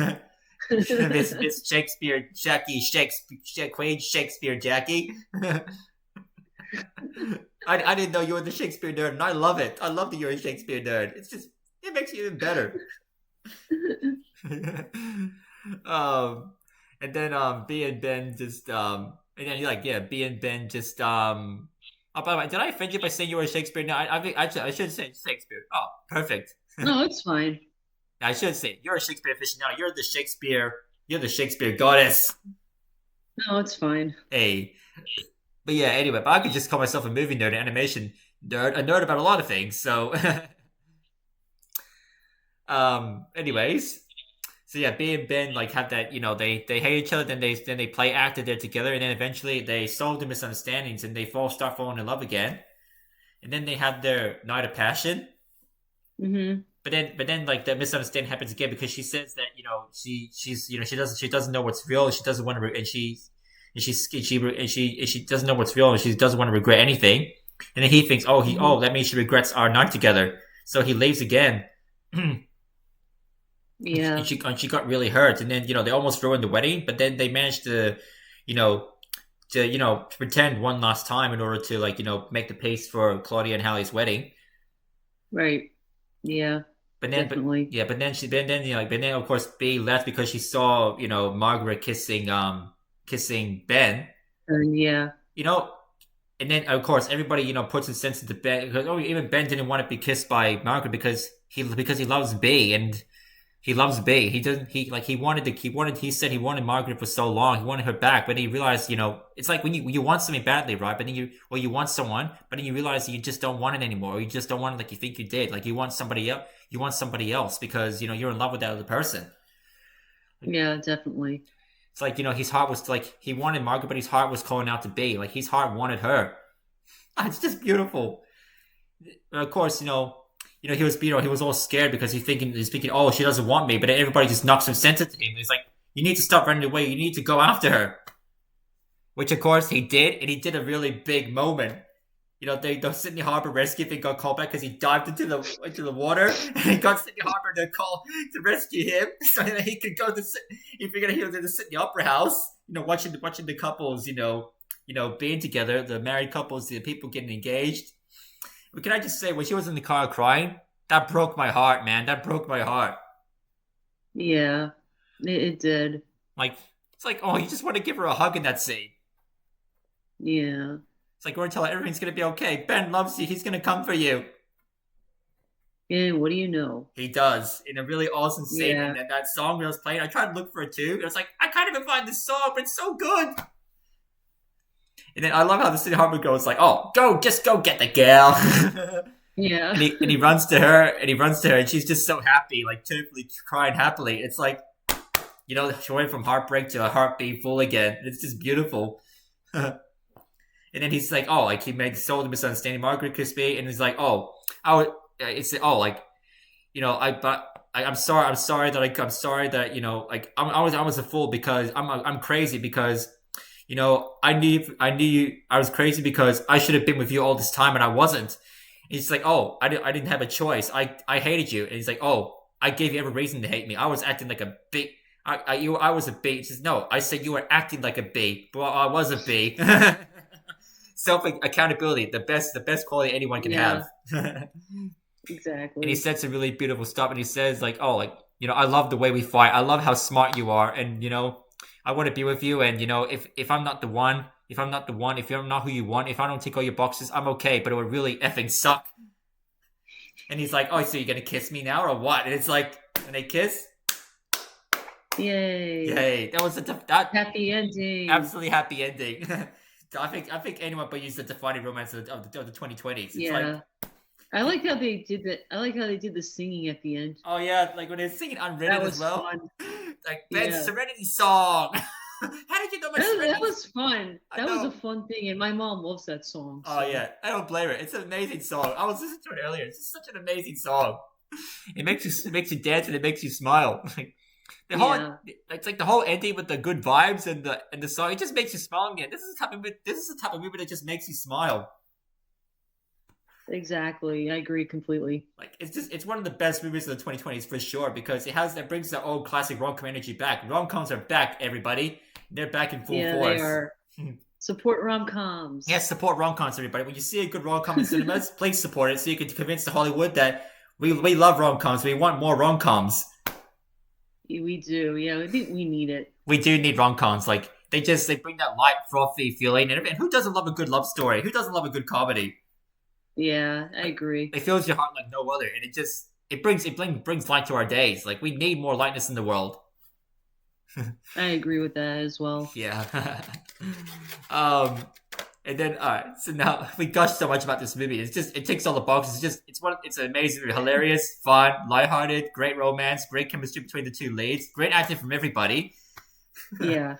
Miss Shakespeare Jackie Quaid Shakespeare Jackie. I didn't know you were the Shakespeare nerd, and I love it. I love that you're a Shakespeare nerd. It makes you even better. And then B and Ben just and then you're like, yeah, B and Ben just oh, by the way, did I offend you by saying you were a Shakespeare? No, I think I should say Shakespeare. Oh, perfect. No, it's fine. I should say you're a Shakespeare aficionado. You're the Shakespeare goddess. No, it's fine. Hey. But yeah, anyway, but I could just call myself a movie nerd, an animation nerd, a nerd about a lot of things. So anyways. So yeah, B and Ben like have that, they hate each other, then they play acted there together, and then eventually they solve the misunderstandings and they start falling in love again. And then they have their night of passion. Mm-hmm. but then like the misunderstanding happens again because she says that she's she doesn't know what's real. She doesn't want to, and she doesn't know what's real, and she doesn't want to regret anything. And then he thinks, Mhm. that means she regrets our night together. So he leaves again. and Yeah. she got really hurt, and then they almost ruined the wedding, but then they managed to, you know, pretend one last time in order to make the pace for Claudia and Hallie's wedding. Right. Yeah. But then, but Definitely. yeah, but then of course B left because she saw Margaret kissing Ben. And yeah. You know, and then of course everybody puts a sense into Ben because even Ben didn't want to be kissed by Margaret because he loves B and he loves B. He doesn't. He said he wanted Margaret for so long. He wanted her back, but he realized, it's like when you want something badly, right? But then you want someone, but then you realize that you just don't want it anymore, or you just don't want it like you think you did. Like you want somebody else. You want somebody else because you're in love with that other person. Yeah. Definitely. It's like his heart was like he wanted Margaret, but his heart was calling out to B. Like his heart wanted her. It's just beautiful. And of course, he was all scared because he's thinking, oh, she doesn't want me, but then everybody just knocks some sense into him. He's like, you need to stop running away. You need to go after her, which of course he did, and he did a really big moment. The Sydney Harbor rescue thing got called back because he dived into the water, and he got Sydney Harbor to rescue him, so that he could go to. He figured he was in the Sydney Opera House, watching the couples, being together, the married couples, the people getting engaged. But can I just say, when she was in the car crying, that broke my heart, man. That broke my heart. Yeah. It did. Like, it's like, oh, you just want to give her a hug in that scene. Yeah. It's like, we're going to tell her everything's going to be okay. Ben loves you. He's going to come for you. And what do you know? He does, in a really awesome scene. Yeah. And that song that was playing, I tried to look for it too. It was like, I can't even find this song, but it's so good. And then I love how the City Harbor girl is like, oh, just go get the girl. Yeah. And he runs to her, and she's just so happy, like typically crying happily. It's like, she went from heartbreak to a heart being full again. It's just beautiful. And then he's like, oh, like he made sold the misunderstanding Margaret Crispy, and he's like, oh, I'm sorry that I was a fool because I'm crazy because I was crazy because I should have been with you all this time and I wasn't. He's like, oh, I didn't have a choice. I hated you. And he's like, oh, I gave you every reason to hate me. I was acting like a big. I was a bee. He says, no, I said you were acting like a bee. Well, I was a bee. Self accountability, the best quality anyone can Yeah. have. Exactly. And he said some really beautiful stuff. And he says like, oh, like I love the way we fight. I love how smart you are, and I want to be with you. And if I'm not the one, if you're not who you want, if I don't tick all your boxes, I'm okay. But it would really effing suck. And he's like, oh, so you're gonna kiss me now or what? And it's like, and they kiss. Yay. That was Happy ending. absolutely happy ending. I think anyone but use the defining romance of the 2020s. It's Yeah. like, I like how they did that. I like how they did the singing at the end. oh yeah, like when they're singing Unwritten That as was well. fun. Like Ben's Yeah. Serenity song. How did you know my Serenity? That was fun. I That was know. a fun thing, and my mom loves that song. Oh so- yeah, I don't blame her. It's an amazing song. I was listening to it earlier. It's just such an amazing song. It makes you dance and it makes you smile. The whole Yeah. it's like the whole ending with the good vibes and the song. It just makes you smile again. This is the type of movie that just makes you smile. Exactly. I agree completely. Like it's one of the best movies of the 2020s for sure because it brings the old classic rom-com energy back. Rom-coms are back, everybody. They're back in full Yeah, force. they are. Support rom-coms. Yes, support rom-coms, everybody. When you see a good rom-com in cinemas, please support it so you can convince the Hollywood that we love rom-coms. We want more rom-coms. We do. Yeah, I think we need it. We do need rom-coms. Like they bring that light, frothy feeling, and who doesn't love a good love story? Who doesn't love a good comedy? Yeah, I agree. It fills your heart like no other, and it brings light to our days. Like we need more lightness in the world. I agree with that as well. Yeah. And then so now we gushed so much about this movie. It ticks all the boxes. It's amazing, hilarious, fun, lighthearted, great romance, great chemistry between the two leads, great acting from everybody. Yeah.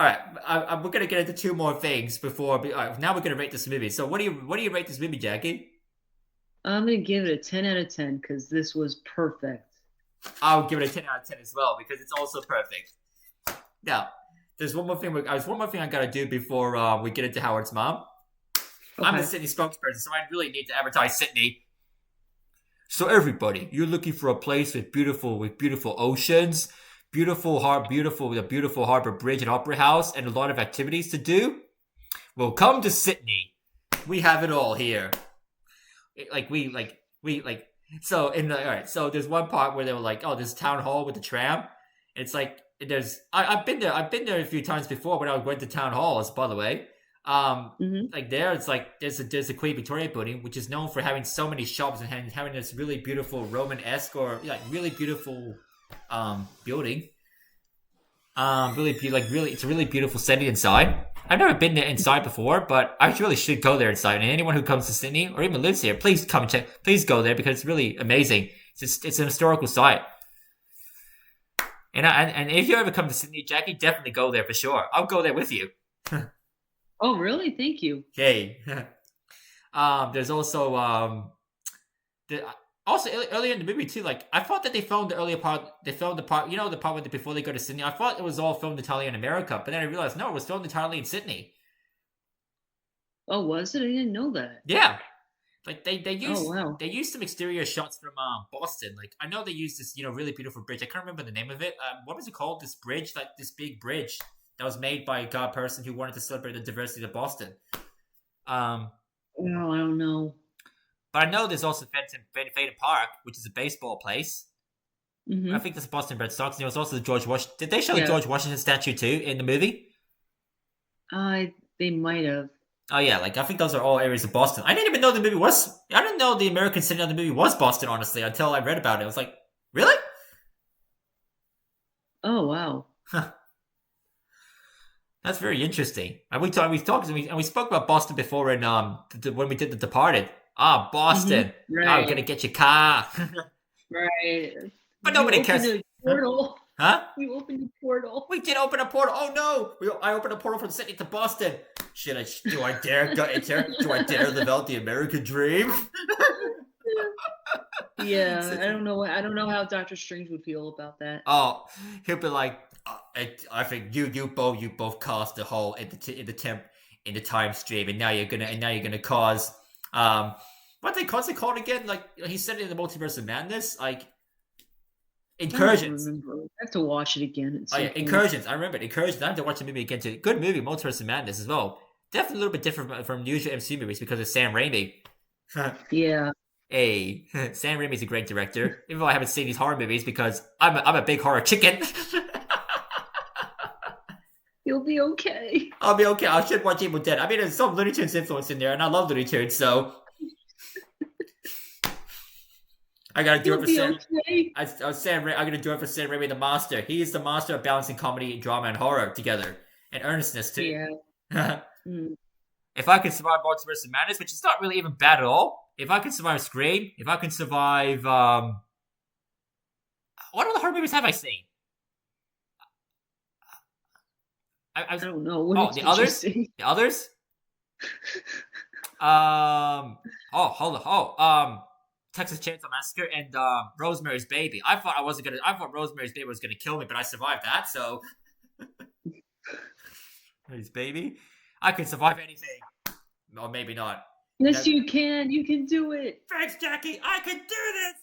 All right, we're gonna get into two more things before. All right, now we're gonna rate this movie. So what do you rate this movie, Jackie? I'm gonna give it a 10 out of 10 because this was perfect. I'll give it a 10 out of 10 as well because it's also perfect. Now, there's one more thing. There's one more thing I gotta do before we get into Howard's mom. I'm the Okay. Sydney spokesperson, so I really need to advertise Sydney. So everybody, you're looking for a place with beautiful oceans, the beautiful harbor bridge and opera house, and a lot of activities to do. Well, come to Sydney. We have it all here. So in the all right. So there's one part where they were like, "Oh, this town hall with the tram." It's like I've been there. I've been there a few times before when I went to town halls. By the way, Hmm. like there, it's like there's a Queen Victoria building, which is known for having so many shops and having this really beautiful Roman-esque or like really beautiful building. Really, it's a really beautiful setting inside. I've never been there inside before, but I really should go there inside. And anyone who comes to Sydney or even lives here, please come check. Please go there because it's really amazing. It's an historical site. And if you ever come to Sydney, Jackie, definitely go there for sure. I'll go there with you. Oh, really? Thank you. Yay. There's also the, also earlier in the movie too. Like I thought that they filmed the earlier part. They filmed the part, the part where before they go to Sydney. I thought it was all filmed entirely in America, but then I realized no, it was filmed entirely in Sydney. Oh, was it? I didn't know that. Yeah, like Oh, wow. they used some exterior shots from Boston. Like I know they used this really beautiful bridge. I can't remember the name of it. What was it called? This bridge, like this big bridge that was made by a god person who wanted to celebrate the diversity of Boston. Um, Oh, I don't know. but I know there's also Fenton Park, which is a baseball place. I Hmm. think that's Boston Red Sox. And there was also the George Washington. Did they show the Yeah. George Washington statue too in the movie? They might have. Oh yeah, like I think those are all areas of Boston. I didn't even know the movie was. I didn't know the American city of the movie was Boston. Honestly, until I read about it, I was like, really? Oh, wow. Huh. That's very interesting. And we spoke about Boston before in when we did The Departed. Ah, Hmm. Boston. I'm Right. gonna get your car, Right. but You nobody opened cares. a Huh? portal. Huh? You opened a portal. We did open a portal. Oh no! I opened a portal from Sydney to Boston. Do I dare go enter? Do I dare live out the American dream? Yeah, I don't know. I don't know how Doctor Strange would feel about that. Oh, he'll be like, I think you both caused the hole in the temp in the time stream, and now you're gonna cause what's it called again? Like he said it in the Multiverse of Madness, like I don't incursions. remember. I have to watch it again at Oh some yeah, point. incursions. I remember it. Incursions. I have to watch the movie again too. Good movie, Multiverse of Madness as well. Definitely a little bit different from usual MC movies because of Sam Raimi. Yeah. Hey, Sam Raimi's a great director. Even though I haven't seen these horror movies because I'm a big horror chicken. You'll be okay. I'll be okay. I should watch Evil Dead. I mean, there's some Looney Tunes influence in there, and I love Looney Tunes, so I gotta do it You'll for be Sam. okay. I'm gonna do it for Sam Raimi, the master. He is the master of balancing comedy, drama, and horror together, and earnestness too. Yeah. Mm. If I can survive Multiverse of Madness, which is not really even bad at all. If I can survive Scream, if I can survive, what other horror movies have I seen? I don't know. What Oh, did you say? the others. Oh, hold on. Texas Chainsaw Massacre and Rosemary's Baby. I thought Rosemary's Baby was gonna kill me, but I survived that. So, Rosemary's Baby. I can survive anything, or maybe not. Yes, That- you can. You can do it. Thanks, Jackie. I can do this.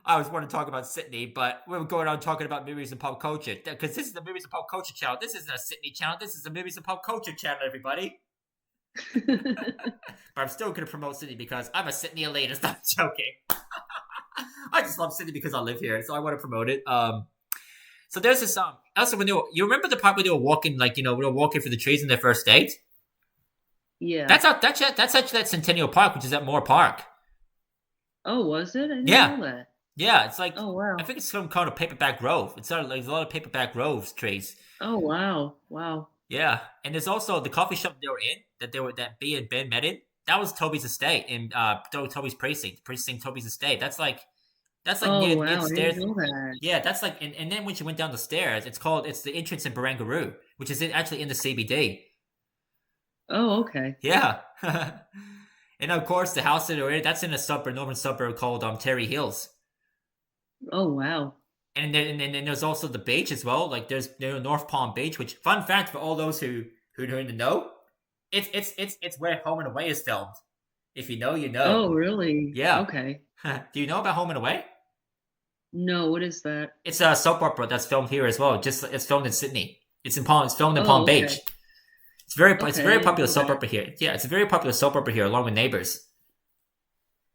I was wanting to talk about Sydney, but we're going on talking about movies and pop culture because this is the movies and pop culture channel. This isn't a Sydney channel. This is the movies and pop culture channel, everybody. But I'm still going to promote Sydney because I'm a Sydney elitist. I'm joking. I just love Sydney because I live here, so I want to promote it. So there's this also when you remember the part where they were walking, like we were walking through the trees in their first date. Yeah. That's actually at Centennial Park, which is at Moore Park. Oh, was it? I didn't Yeah. know that. Yeah, it's like Oh, wow. I think it's some kind of paperback grove. It's like there's a lot of paperback grove trees. Oh, wow. Wow. Yeah, and there's also the coffee shop they were in that B and Ben met in. That was Toby's estate in Toby's precinct Toby's estate. That's like Oh, near wow. I stairs. didn't know that. Yeah, that's like and then when she went down the stairs, it's the entrance in Barangaroo, which is actually in the CBD. Oh, okay. Yeah. And of course, the house that they're in, that's in a suburb, northern suburb called Terry Hills. Oh wow. And then there's also the beach as well. Like there's North Palm Beach, which fun fact for all those who don't know, it's where Home and Away is filmed. If you know, you know. Oh really? Yeah. Okay. Do you know about Home and Away? No, what is that? It's a soap opera that's filmed here as well. Just it's filmed in Sydney. It's filmed in Palm Oh, okay. Beach. It's a Okay, I very didn't popular know soap that. opera here. Yeah, it's a very popular soap opera here, along with Neighbors.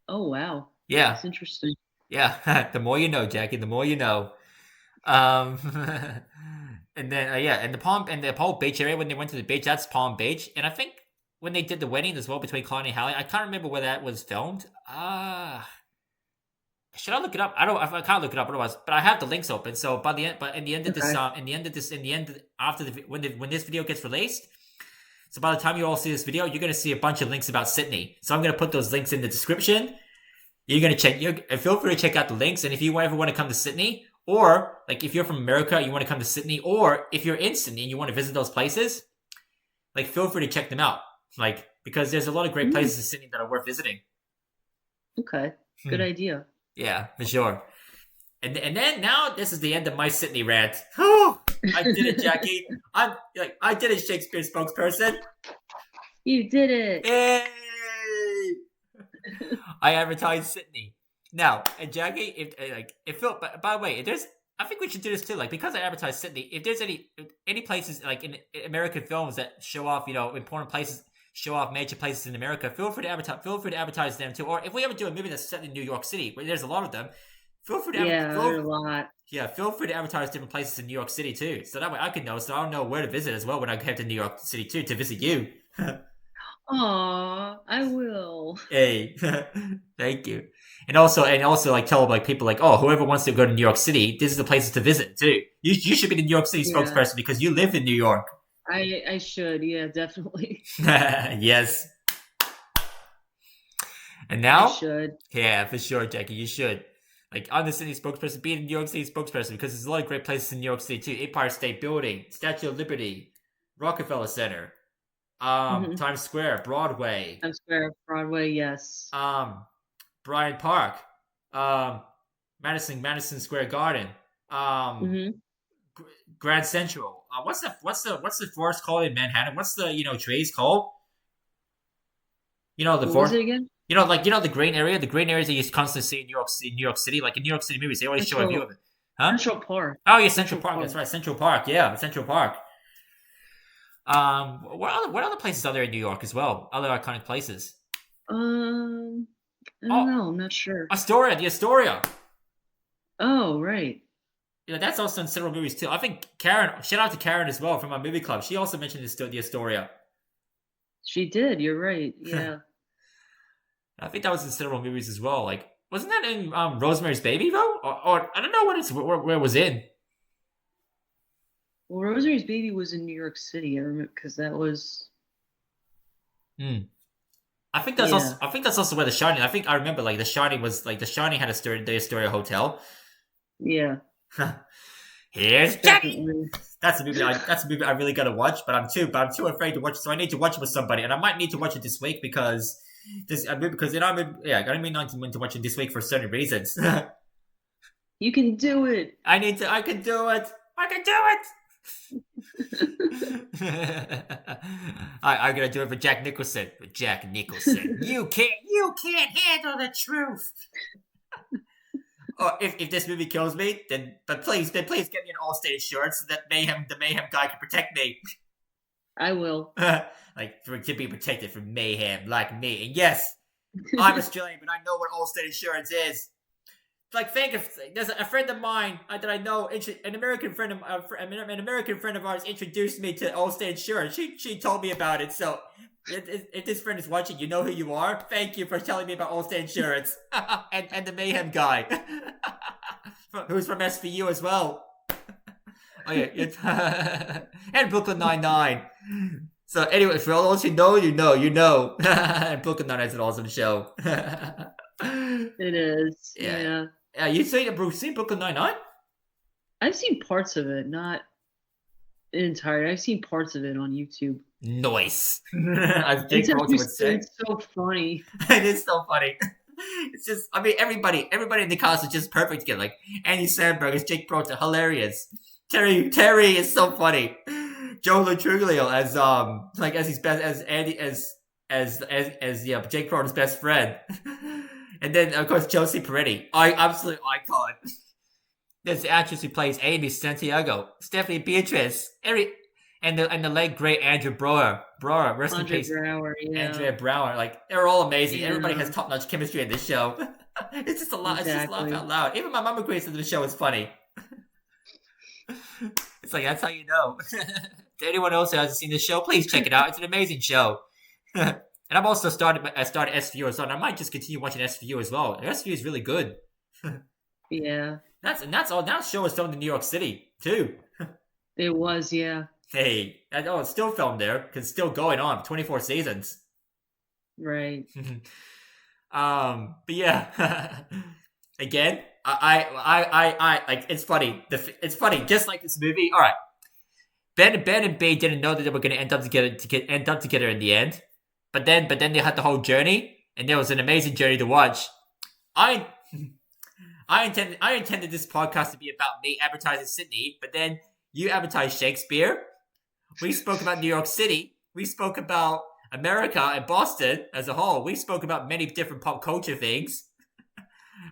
Oh wow. Yeah, That's interesting. yeah. The more you know, Jackie. The more you know. Um, and then yeah, and the Palm Beach area when they went to the beach, that's Palm Beach. And I think when they did the wedding as well between Connie and Hallie, I can't remember where that was filmed. Should I look it up? I can't look it up otherwise. But I have the links open. So but in the end of this, after when this video gets released. So by the time you all see this video, you're gonna see a bunch of links about Sydney. So I'm gonna put those links in the description. You're gonna feel free to check out the links. And if you ever want to come to Sydney, or like if you're from America, you want to come to Sydney, or if you're in Sydney and you want to visit those places, like feel free to check them out. Like because there's a lot of great places in Sydney that are worth visiting. Okay. Good idea. Yeah, for sure. And then now this is the end of my Sydney rant. Oh, I did it, Jackie. I did it, Shakespeare spokesperson. You did it. Yay! I advertised Sydney. Now, and Jackie, if Phil, by the way, if there's, I think we should do this too. Like because I advertised Sydney, if there's any places like in American films that show off, important places, show off major places in America, feel free to advertise them too. Or if we ever do a movie that's set in New York City, where there's a lot of them, feel free to there's a lot. Yeah, feel free to advertise different places in New York City too, so that way I can know. So I'll know where to visit as well when I head to New York City too to visit you. Aw, I will. Hey, thank you. And also like tell like people like, oh, whoever wants to go to New York City, this is the places to visit too. You should be the New York City spokesperson because you live in New York. I should, yeah, definitely. Yes. And now, I should. Yeah, for sure, Jackie, you should. Like, I'm the city spokesperson, be the New York City spokesperson because there's a lot of great places in New York City too. Empire State Building, Statue of Liberty, Rockefeller Center, Times Square, Broadway. Times Square, Broadway, yes. Bryant Park, Madison Square Garden, Grand Central. What's the forest called in Manhattan? What's the trees called? The What forest. was it again? The green area, the green areas that you constantly see in New York City, like in New York City movies, they always show a view of it. Huh? Central Park. Oh yeah, Central Park. That's right, Central Park. Yeah, Central Park. What other places are there in New York as well? Other iconic places. I don't know. I'm not sure. Astoria, the Astoria. Oh right. That's also in several movies too. I think Karen. Shout out to Karen as well from my movie club. She also mentioned the Astoria. She did. You're right. Yeah. I think that was in several movies as well. Like, wasn't that in Rosemary's Baby though? Or I don't know where it was in. Well, Rosemary's Baby was in New York City. I remember because that was. I think that's also where The Shining. I think I remember like The Shining had the Astoria Hotel. Yeah. Here's Jackie. That's a movie I really gotta watch, but I'm too afraid to watch it. So I need to watch it with somebody, and I might need to watch it this week because I don't mean not to watch it this week for certain reasons. You can do it. I can do it. I'm gonna do it for Jack Nicholson. You can't handle the truth. Or if this movie kills me, then please get me an Allstate insurance so that the mayhem guy can protect me. I will. To be protected from mayhem like me. And yes, I'm Australian, but I know what Allstate insurance is. There's a friend of mine that I know, an American friend of ours introduced me to Allstate insurance. She told me about it. So if this friend is watching, you know who you are. Thank you for telling me about Allstate insurance and the mayhem guy, who's from SVU as well. Oh yeah, and Brooklyn Nine-Nine. So anyway, for all those who know, you know. And Brooklyn Nine-Nine is an awesome show. It is. Yeah. You seen Brooklyn Nine-Nine? I've seen parts of it, not entirety. I've seen parts of it on YouTube. Noise. As Jake It's Peralta actually would say. it's so funny. It is so funny. It's just, I mean, everybody in the cast is just perfect together. Like Andy Samberg is Jake Peralta, hilarious. Terry is so funny. Joe Latruglio as as his best as Andy as Jake Peralta's best friend, and then of course Josie Peretti, absolute icon. There's the actress who plays Amy Santiago, Stephanie Beatrice, and the late great Andrew Brower, rest in peace. Andrea Brower, like they're all amazing. Yeah. Everybody has top notch chemistry in this show. It's just a lot. Exactly. It's just laugh out loud. Even my mom agrees that the show is funny. It's like that's how you know. To anyone else who hasn't seen this show, please check it out. It's an amazing show. And I've also started SVU as well. And I might just continue watching SVU as well. SVU is really good. Yeah. That's all. That show is filmed in New York City too. It was, yeah. Hey, it's still filmed there because it's still going on. 24 seasons. Right. But yeah. Again, I like. It's funny. It's funny. Just like this movie. All right. Ben and Bay didn't know that they were going to end up together in the end. But then they had the whole journey, and there was an amazing journey to watch. I intended this podcast to be about me advertising Sydney, but then you advertised Shakespeare. We spoke about New York City. We spoke about America and Boston as a whole. We spoke about many different pop culture things.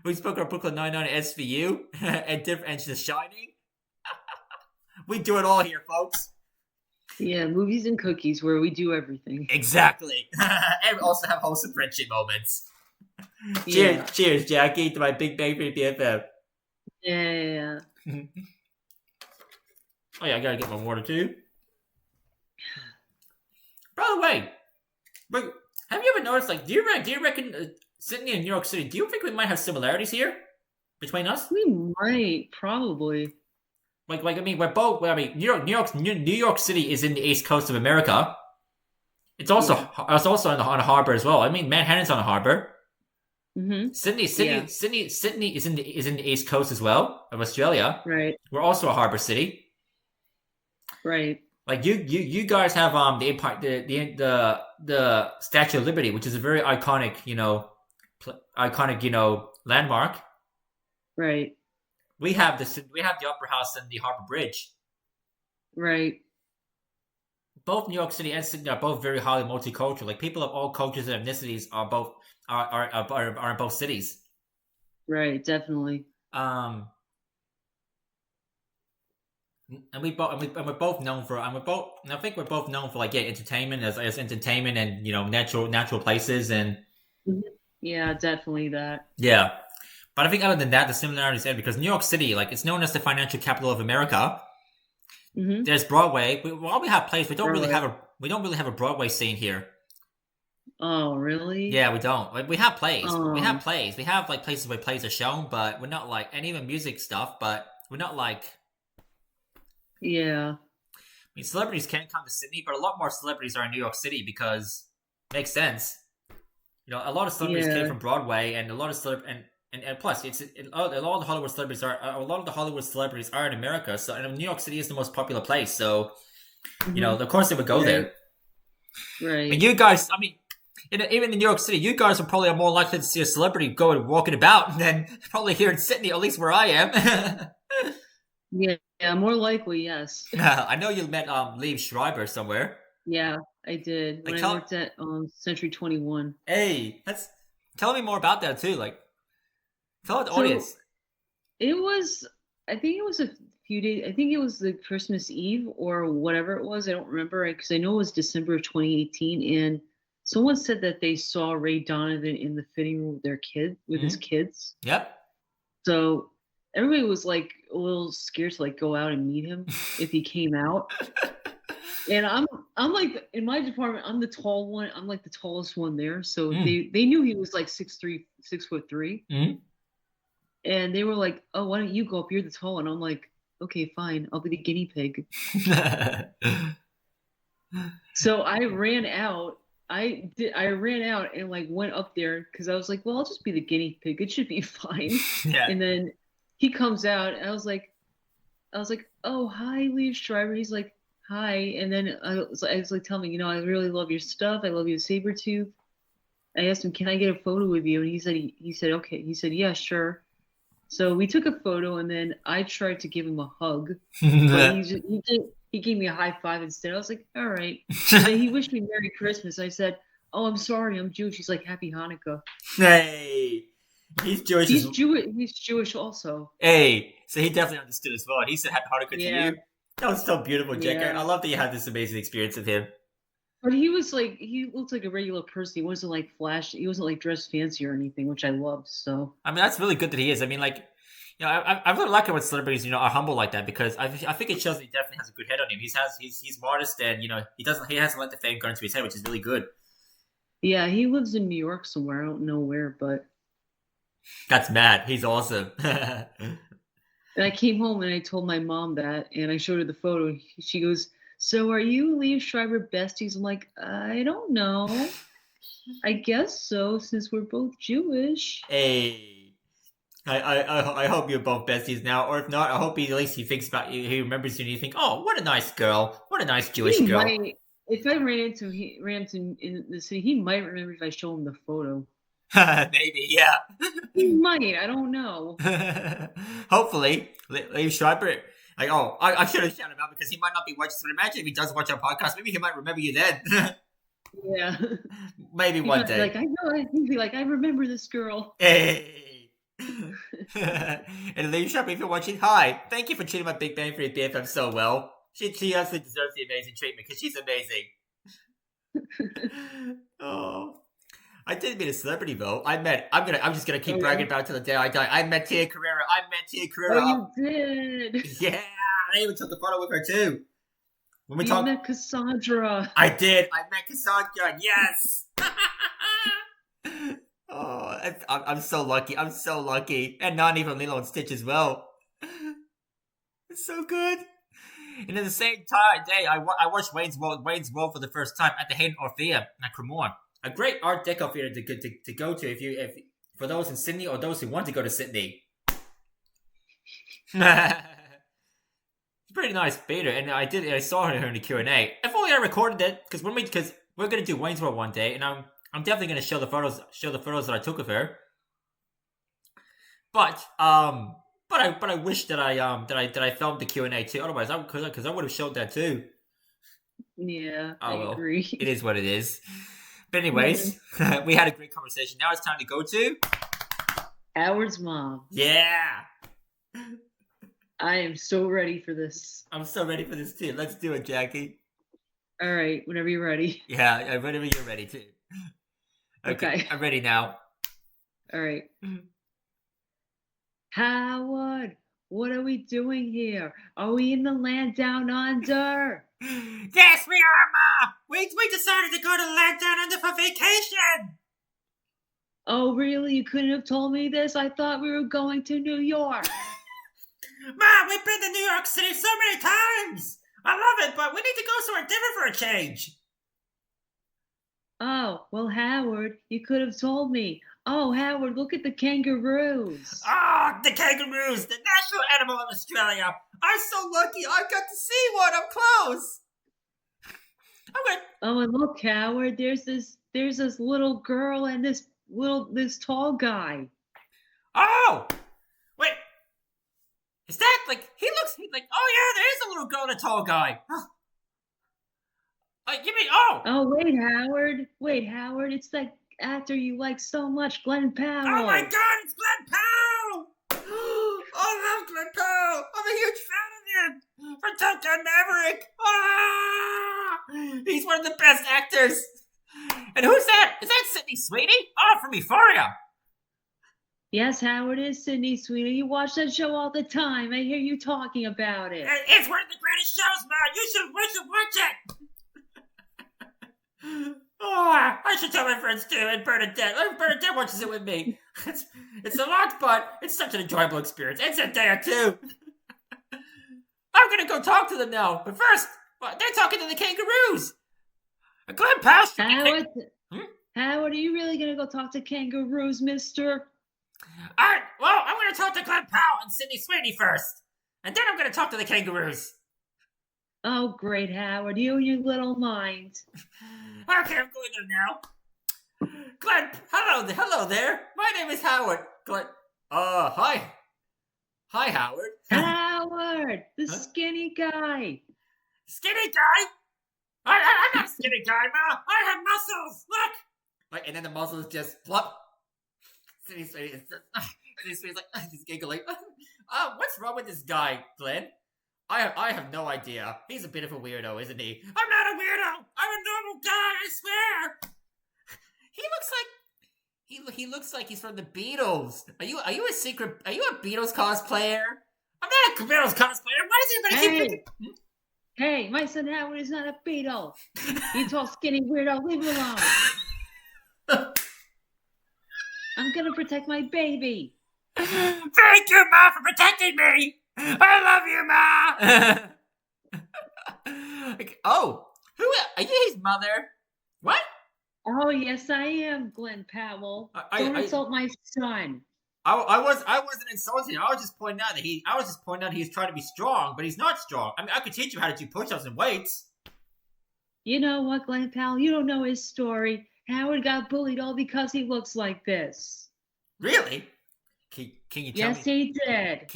We spoke about Brooklyn Nine-Nine and SVU and The Shining. We do it all here, folks. Yeah, movies and cookies where we do everything. Exactly. And we also have wholesome friendship moments. Yeah. Cheers, Jackie, to my Big Bang Theory BFF. Yeah. Oh yeah, I gotta get my water too. By the way, have you ever noticed? Like, do you reckon Sydney and New York City? Do you think we might have similarities here between us? We might, probably. Like I mean, we're both. I mean, New York City is in the east coast of America. It's also on a harbor as well. I mean, Manhattan's on a harbor. Mm-hmm. Sydney is in the east coast as well of Australia. Right. We're also a harbor city. Right. Like you guys have the Empire, the Statue of Liberty, which is a very iconic, landmark. Right. We have the Opera House and the Harbor Bridge. Right. Both New York City and Sydney are both very highly multicultural. Like people of all cultures and ethnicities are in both cities. Right. Definitely. And we're both known for, I think we're both known for like entertainment as entertainment and natural places and. Yeah, definitely that. Yeah. But I think other than that, the similarities end because New York City, like it's known as the financial capital of America. Mm-hmm. There's Broadway. While we have plays, we don't really have a Broadway scene here. Oh, really? Yeah, we don't. Like, we have plays. We have plays. We have like places where plays are shown, but we're not like, and even music stuff, but we're not like. Yeah. I mean, celebrities can come to Sydney, but a lot more celebrities are in New York City because it makes sense. A lot of celebrities came from Broadway, and a lot of and plus, a lot of the Hollywood celebrities are in America. So, and New York City is the most popular place. So, of course they would go there. Right. And you guys, I mean, even in New York City, you guys are probably more likely to see a celebrity go and walking about than probably here in Sydney, at least where I am. Yeah, more likely, yes. I know you met Liev Schreiber somewhere. Yeah, I did when I worked at Century 21. Hey, tell me more about that too. Like, tell the audience. I think it was a few days. I think it was the Christmas Eve or whatever it was. I don't remember because I know it was December of 2018, and someone said that they saw Ray Donovan in the fitting room with his kids. Yep. So everybody was like a little scared to like go out and meet him if he came out. And I'm like in my department, I'm the tall one. I'm like the tallest one there. So they knew he was like 6'3", 6'3". Mm-hmm. And they were like, "Oh, why don't you go up? You're the tall one." I'm like, "Okay, fine. I'll be the guinea pig." So I ran out. I ran out and like went up there because I was like, "Well, I'll just be the guinea pig. It should be fine." Yeah. And then he comes out. And I was like, "Oh, hi, Liev Schreiber." He's like, hi. And then I was like, telling me, I really love your stuff. I love you, Sabretooth. I asked him, can I get a photo with you? And he said, okay. He said, yeah, sure. So we took a photo, and then I tried to give him a hug, but he gave me a high five instead. I was like, all right. And then he wished me Merry Christmas. I said, oh, I'm sorry, I'm Jewish. He's like, Happy Hanukkah. Hey, he's Jewish. He's Jewish. He's Jewish also. Hey, so he definitely understood as well. He said Happy Hanukkah to Yeah. you. That was so beautiful, Jake. Yeah. I love that you had this amazing experience with him. But he looked like a regular person. He wasn't like flashy. He wasn't like dressed fancy or anything, which I loved. So I mean, that's really good that he is. I mean, like, I really like it when celebrities, are humble like that because I think it shows that he definitely has a good head on him. He's modest and he hasn't let the fame go into his head, which is really good. yeah, he lives in New York somewhere. I don't know where, but that's mad. He's awesome. and I came home and I told my mom that, and I showed her the photo. She goes, "So are you Liev Schreiber besties?" I'm like, I don't know. I guess so, since we're both Jewish. Hey, I hope you're both besties now, or if not, I hope at least he thinks about you. He remembers you, and you think, "Oh, what a nice girl! What a nice Jewish He girl." might, if I ran into him in the city, he might remember if I show him the photo. Maybe, yeah. He might. I don't know. Hopefully, Liev Schreiber. Like, oh, I should have shouted him out because he might not be watching. But imagine if he does watch our podcast, maybe he might remember you then. Yeah. Maybe one day. Like I know. He'd be like, I remember this girl. Hey. And Liev Schreiber, if you're watching, hi. Thank you for treating my Big Bang Theory BFF so well. She absolutely deserves the amazing treatment because she's amazing. Oh. I didn't meet a celebrity though. I'm just gonna keep bragging about it till the day I die. I met Tia Carrera. Oh, you did. Yeah, I even took a photo with her too. When we You met Cassandra. I did. I met Cassandra. Yes. Oh, I'm so lucky. I'm so lucky, and not even Lilo and Stitch as well. It's so good. And at the same day, I watched Wayne's World for the first time at the Hayden Orpheum at Cremorne. A great Art Deco theater to go to if for those in Sydney or those who want to go to Sydney. It's a pretty nice theater, and I saw her in the Q&A. If only I recorded it because we're gonna do Wayne's World one day, and I'm definitely gonna show the photos that I took of her. But I wish that I filmed the Q&A too. Otherwise, because I would have showed that too. Yeah, I agree. It is what it is. But anyways, we had a great conversation. Now it's time to go to Howard's mom. Yeah. I am so ready for this. I'm so ready for this too. Let's do it, Jackie. All right, whenever you're ready. Yeah, whenever you're ready too. Okay. I'm ready now. All right. Howard, what are we doing here? Are we in the land down under? Yes, we are, Ma! We decided to go to the land down under for vacation! Oh, really? You couldn't have told me this? I thought we were going to New York. Ma, we've been to New York City so many times! I love it, but we need to go somewhere different for a change. Oh, well, Howard, you could have told me. Oh, Howard, look at the kangaroos. Oh, the kangaroos, the national animal of Australia. I'm so lucky I got to see one up close. Okay. Oh, and look, Howard, there's this little girl and this tall guy. Oh! Wait. Is that he looks like, oh yeah, there is a little girl and a tall guy. Huh. You mean, oh! Oh, wait, Howard, it's that actor you like so much, Glenn Powell. Oh my God, it's Glenn Powell! I love Glenn Powell. I'm a huge fan of him. For Top Gun Maverick. Ah! He's one of the best actors. And who's that? Is that Sydney Sweeney? Oh, from Euphoria. Yes, Howard is Sydney Sweeney. You watch that show all the time. I hear you talking about it. It's one of the greatest shows, man. We should watch it. Oh, I should tell my friends too, and Bernadette. Bernadette watches it with me. It's a lot, but it's such an enjoyable experience. It's a day or two. I'm gonna go talk to them now, but first, they're talking to the kangaroos. Glenn Powell. Howard, are you really gonna go talk to kangaroos, mister? Alright, well, I'm gonna talk to Glenn Powell and Sydney Sweeney first, and then I'm gonna talk to the kangaroos. Oh, great, Howard. You and your little mind. Okay, I'm going there now. Glenn, hello there. My name is Howard. Glenn, hi. Hi, Howard. Howard, the Huh? skinny guy. Skinny guy? I'm not a skinny guy, Ma. I have muscles. Look. Like, and then the muscles just flop. Cindy's face is like, he's giggling. What's wrong with this guy, Glenn? I have no idea. He's a bit of a weirdo, isn't he? I'm not a weirdo. I'm a normal guy. I swear. He looks like he's from the Beatles. Are you a secret? Are you a Beatles cosplayer? I'm not a Beatles cosplayer. Why does everybody keep? Hey, my son Howard is not a Beatle. You tall, skinny weirdo, leave him alone. I'm gonna protect my baby. Thank you, Ma, for protecting me. I love you, Ma. Oh, who are you? His mother? What? Oh, yes, I am, Glenn Powell. Don't insult my son. I wasn't insulting. I was just pointing out that he's trying to be strong, but he's not strong. I mean, I could teach him how to do push-ups and weights. You know what, Glenn Powell? You don't know his story. Howard got bullied all because he looks like this. Really? Can you tell me? Yes, he did.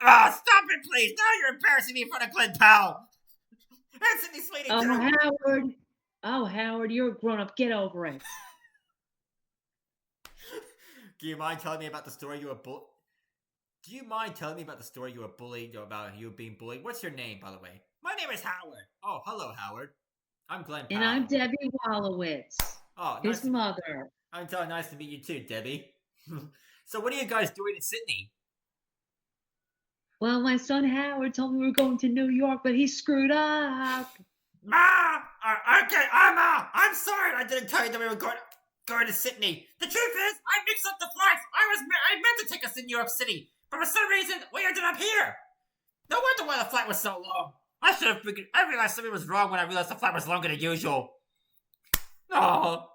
Stop it, please! Now you're embarrassing me in front of Glenn Powell. That's Sydney Sweeney. Howard. Oh, Howard, you're a grown-up. Get over it. Do you mind telling me about the story you were Do you mind telling me about the story you were bullied, or about you being bullied? What's your name, by the way? My name is Howard. Oh, hello, Howard. I'm Glenn Powell. And I'm Debbie Wallowitz. Oh, his mother. I'm nice to meet you too, Debbie. So what are you guys doing in Sydney? Well, my son Howard told me we were going to New York, but he screwed up. Ma! Okay, Ma! I'm sorry I didn't tell you that we were going to Sydney. The truth is, I mixed up the flights. I meant to take us to New York City, but for some reason, we ended up here. No wonder why the flight was so long. I realized something was wrong when I realized the flight was longer than usual. Oh.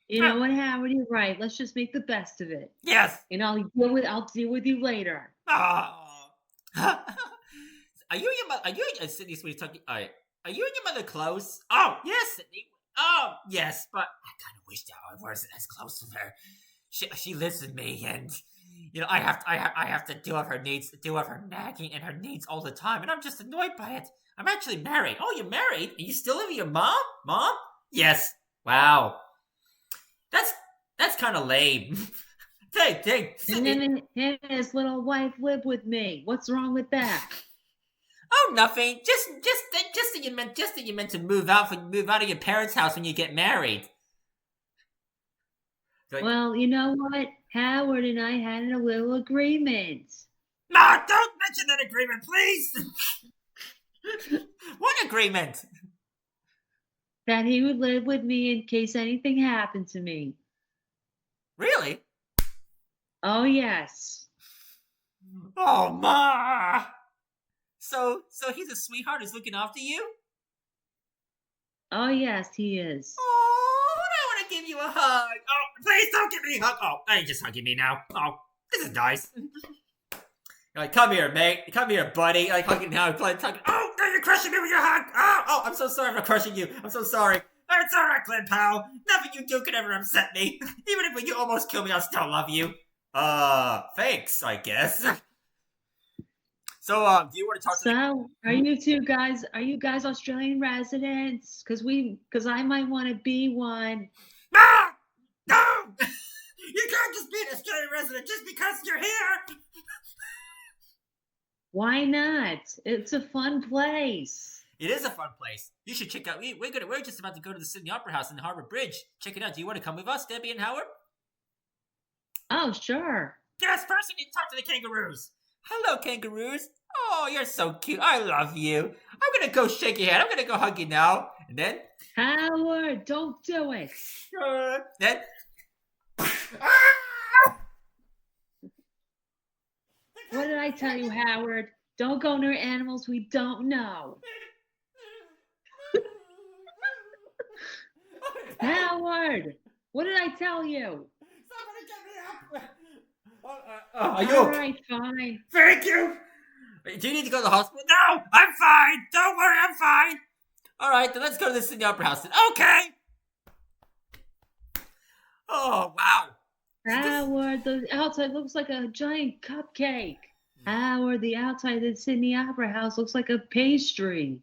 You know what, Howard? You're right. Let's just make the best of it. Yes. And I'll deal with you later. Oh. Are you Sydney, sweetie, talking? Are you and your mother close? Oh, yes, Sydney. Oh, yes, but I kind of wish that I wasn't as close with her. She lives with me, and I have to deal with her needs, deal with her nagging and her needs all the time, and I'm just annoyed by it. I'm actually married. Oh, you're married? And you still live with your mom? Mom? Yes. Wow. That's kind of lame. Dang. And then him and his little wife live with me. What's wrong with that? Oh, nothing. Just that you meant to move out of your parents' house when you get married. Well, you know what? Howard and I had a little agreement. No, don't mention that agreement, please. What agreement? That he would live with me in case anything happened to me. Really? Oh, yes. Oh, Ma. So he's a sweetheart who's looking after you? Oh, yes, he is. Oh, I want to give you a hug. Oh, please don't give me a hug. Oh, I ain't just hugging me now. Oh, this is nice. Like, come here, mate. Come here, buddy. Like, hugging now. Oh, you're crushing me with your hug. Oh, I'm so sorry for crushing you. I'm so sorry. It's all right, Glenn Powell. Nothing you do could ever upset me. Even if you almost kill me, I'll still love you. Thanks, I guess. So, do you want to talk to me? Are you guys Australian residents? Because I might want to be one. No! You can't just be an Australian resident just because you're here! Why not? It's a fun place. It is a fun place. You should check out. We're just about to go to the Sydney Opera House in the Harbour Bridge. Check it out. Do you want to come with us, Debbie and Howard? Oh, sure. Yes, first we need to talk to the kangaroos. Hello, kangaroos. Oh, you're so cute. I love you. I'm going to go shake your hand. I'm going to go hug you now. And then... Howard, don't do it. Then... What did I tell you, Howard? Don't go near animals we don't know. Howard, what did I tell you? Somebody get me up. Are you All right, fine. Thank you. Do you need to go to the hospital? No, I'm fine. Don't worry, I'm fine. All right, then let's go to the Sydney Opera House. Then. Okay. Oh, wow. Howard, the outside looks like a giant cupcake. Howard, the outside of the Sydney Opera House looks like a pastry.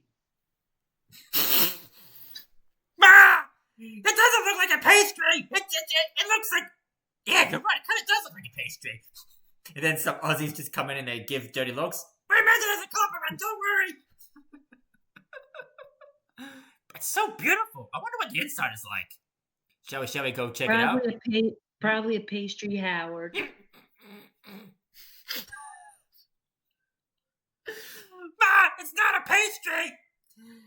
Ah! It doesn't look like a pastry. It looks like... Yeah, you're right. It kind of does look like a pastry. And then some Aussies just come in and they give dirty looks. We meant it as a compliment, don't worry. It's so beautiful. I wonder what the inside is like. Shall we go check it out? Probably a pastry, Howard. Ma, it's not a pastry.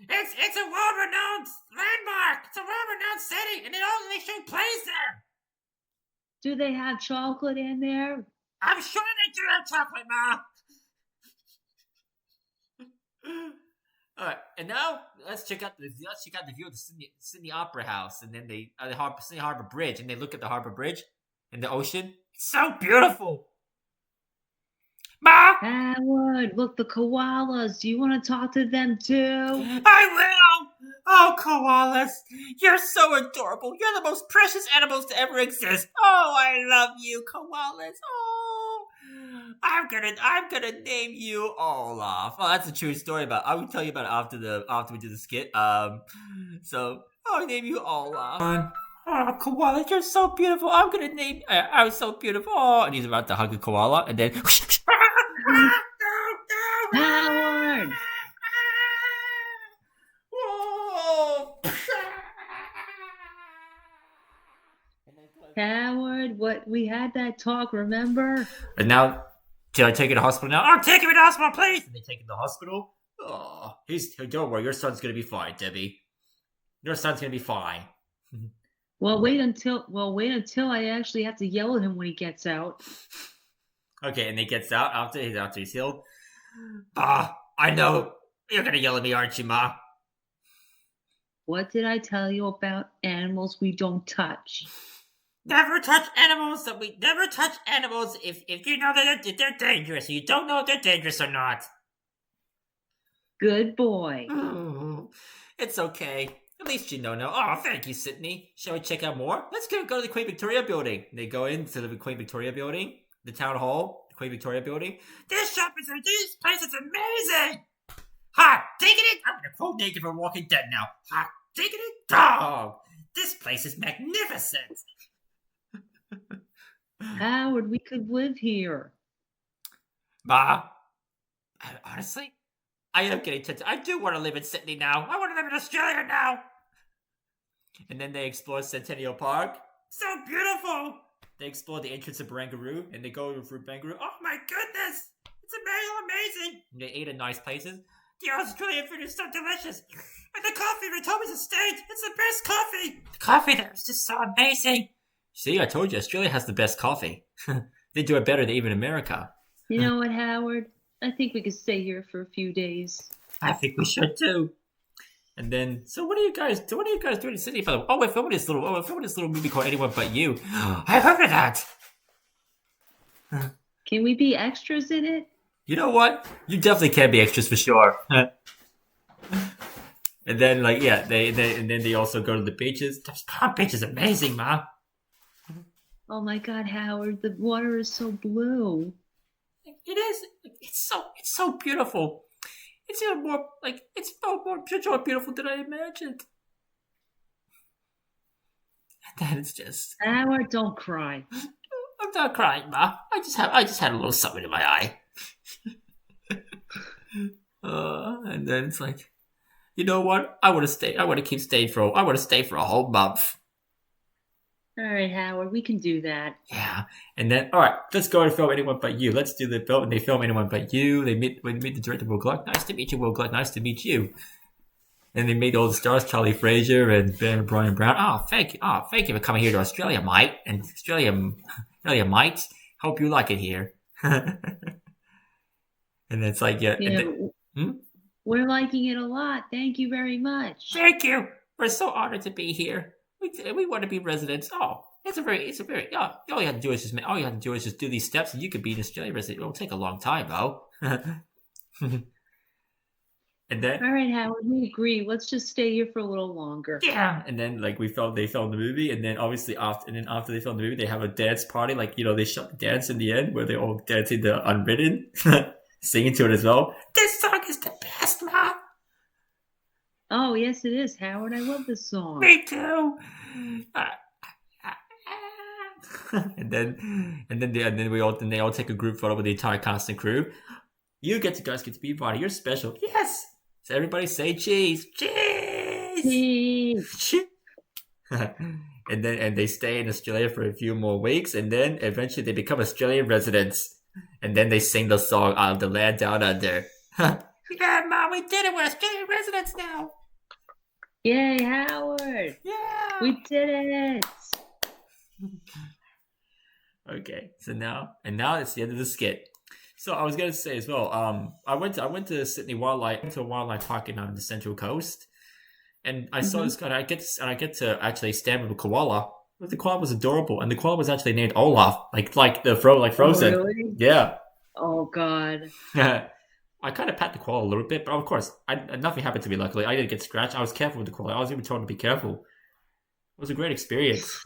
It's a world-renowned landmark. It's a world-renowned city, and they show plays there. Do they have chocolate in there? I'm sure they do have chocolate, Ma. All right, and now let's check out the view of the Sydney Opera House, and then the Sydney Harbor Bridge, and they look at the Harbor Bridge and the ocean. It's so beautiful. Ma! Howard, look, the koalas. Do you want to talk to them too? I will! Oh, koalas, you're so adorable. You're the most precious animals to ever exist. Oh, I love you, koalas. Oh, I'm gonna name you Olaf. Oh, that's a true story about. I will tell you about it after we do the skit. So I'll name you Olaf. Oh, koala, you're so beautiful. I'm gonna name. I was so beautiful. Oh, and he's about to hug a koala, and then. Howard! Howard, what we had that talk, remember? And now, shall I take you to the hospital now? Oh, take him to the hospital, please! And they take him to the hospital. Oh, don't worry, your son's gonna be fine, Debbie. Your son's gonna be fine. Well, wait until I actually have to yell at him when he gets out. Okay, and he gets out after he's healed. I know. You're gonna yell at me, aren't you, Ma? What did I tell you about animals we don't touch? Never touch animals if you know that they're dangerous. You don't know if they're dangerous or not. Good boy. It's okay. At least you know now. Oh, thank you, Sydney. Shall we check out more? Let's go to the Queen Victoria building. They go into the Queen Victoria building, the town hall, the Queen Victoria building. This place is amazing. Ha! Taking it. I'm gonna quote Naked from Walking Dead now. Ha! Taking it, dog. This place is magnificent. Howard, we could live here. Ma, honestly, I am getting tempted. I do want to live in Sydney now. I want to live in Australia now. And then they explore Centennial Park. So beautiful. They explore the entrance of Barangaroo, and they go through Barangaroo. Oh my goodness, it's amazing. And they eat in nice places. The Australian food is so delicious. And the coffee, they told me to stay. It's the best coffee. The coffee there is just so amazing. See, I told you, Australia has the best coffee. They do it better than even America. You know what, Howard? I think we could stay here for a few days. I think we should too. And then, so what are you guys doing in Sydney? We're filming this little movie called Anyone But You. I heard of that. Can we be extras in it? You know what? You definitely can be extras for sure. And then, they also go to the beaches. The Palm Beach is amazing, Ma. Oh my God, Howard, the water is so blue. It is. It's so beautiful. It's even more beautiful than I imagined. And then it's just. Howard, don't cry. I'm not crying, Ma. I just had a little something in my eye. And then it's like, you know what? I want to stay for a whole month. All right, Howard, we can do that. Yeah, and then all right, let's go and film Anyone But You. Let's do the film, and they film Anyone But You. They meet the director, Will Gluck. Nice to meet you, Will Gluck. Nice to meet you. And they meet all the stars, Charlie Fraser and Brian Brown. Oh, thank you for coming here to Australia, mate. And Australia, mates. Hope you like it here. And it's like, we're liking it a lot. Thank you very much. Thank you. We're so honored to be here. We want to be residents. Oh, all you have to do is just do these steps, and you could be an Australian resident. It won't take a long time, though. And then All right, Howard, we agree. Let's just stay here for a little longer. yeah, and then like they filmed the movie, and then obviously after they filmed the movie, they have a dance party. Like they shot the dance in the end where they all dancing the Unwritten, singing to it as well. This song is the best, Mom. Oh, yes, it is, Howard. I love this song. Me too. And then they all take a group photo with the entire cast and crew. You guys get to be invited. You're special. Yes. So everybody say cheese. Cheese. Cheese. And they stay in Australia for a few more weeks, and then eventually they become Australian residents. And then they sing the song "Out of the Land Down Under." Yeah, Mom, we did it. We're Australian residents now. Yay, Howard. Yeah. We did it. Okay, so now it's the end of the skit. So I was gonna say as well. I went to Sydney Wildlife, went to a wildlife park on the Central Coast, and I saw this guy. And I get to actually stand with a koala. But the koala was adorable, and the koala was actually named Olaf, like Frozen. Oh, really? Yeah. Oh, God. I kind of pat the koala a little bit, but of course, nothing happened to me. Luckily, I didn't get scratched. I was careful with the koala. I was even told to be careful. It was a great experience.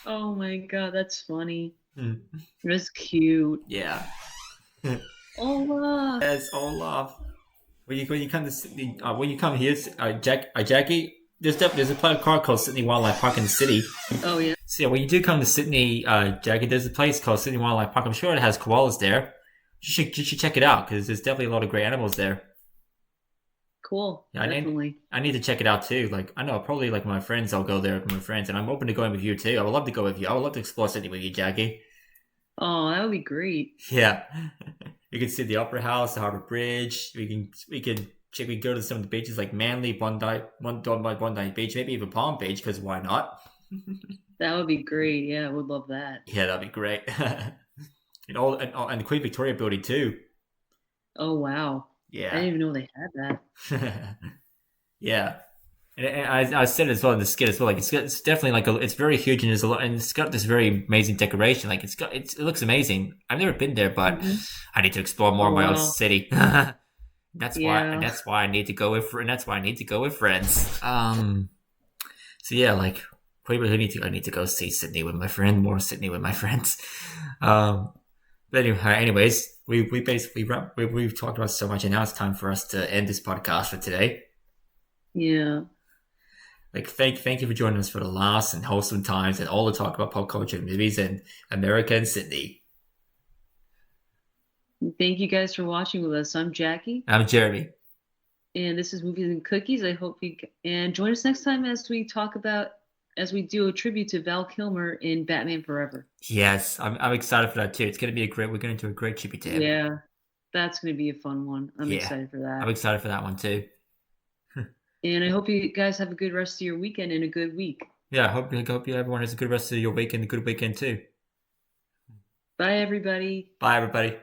Oh, my God. That's funny. Mm. It was cute. Yeah. Olaf. Yes, Olaf. When you come to Sydney, when you come here, Jackie, there's a park called Sydney Wildlife Park in the city. Oh, yeah. So yeah, when you do come to Sydney, Jackie, there's a place called Sydney Wildlife Park. I'm sure it has koalas there. You should check it out because there's definitely a lot of great animals there. Cool. Yeah, Definitely. I need to check it out too. Like I know probably like my friends, I'll go there with my friends, and I'm open to going with you too. I would love to go with you. I would love to explore Sydney with you, Jackie. Oh, that would be great. Yeah, you can see the Opera House, the Harbour Bridge. We can go to some of the beaches like Manly, Bondi Beach, maybe even Palm Beach. Because why not? That would be great. Yeah, I would love that. Yeah, that'd be great. and the Queen Victoria Building too. Oh, wow. I Yeah, didn't even know they had that. yeah. And I said it as well in the skit as well. Like it's definitely like it's very huge and there's a lot, and it's got this very amazing decoration. Like it looks amazing. I've never been there, but I need to explore more of my own Wow. city. That's why I need to go with friends. So yeah, like I need to go see Sydney with my friend, more Sydney with my friends. But anyways, we've talked about so much, and now it's time for us to end this podcast for today. Yeah. Like thank you for joining us for the last and wholesome times and all the talk about pop culture and movies in America and Sydney. Thank you guys for watching with us. I'm Jackie, I'm Jeremy. and this is Movies and Cookies. I hope you and join us next time as we do a tribute to Val Kilmer in Batman Forever. Yes, I'm excited for that too. It's gonna be we're gonna do a great tribute to him. Yeah, that's going to be a fun one. I'm Yeah. excited for that. I'm excited for that one too. And I hope you guys have a good rest of your weekend and a good week. Yeah, I hope everyone has a good rest of your weekend, a good weekend too. Bye, everybody. Bye, everybody.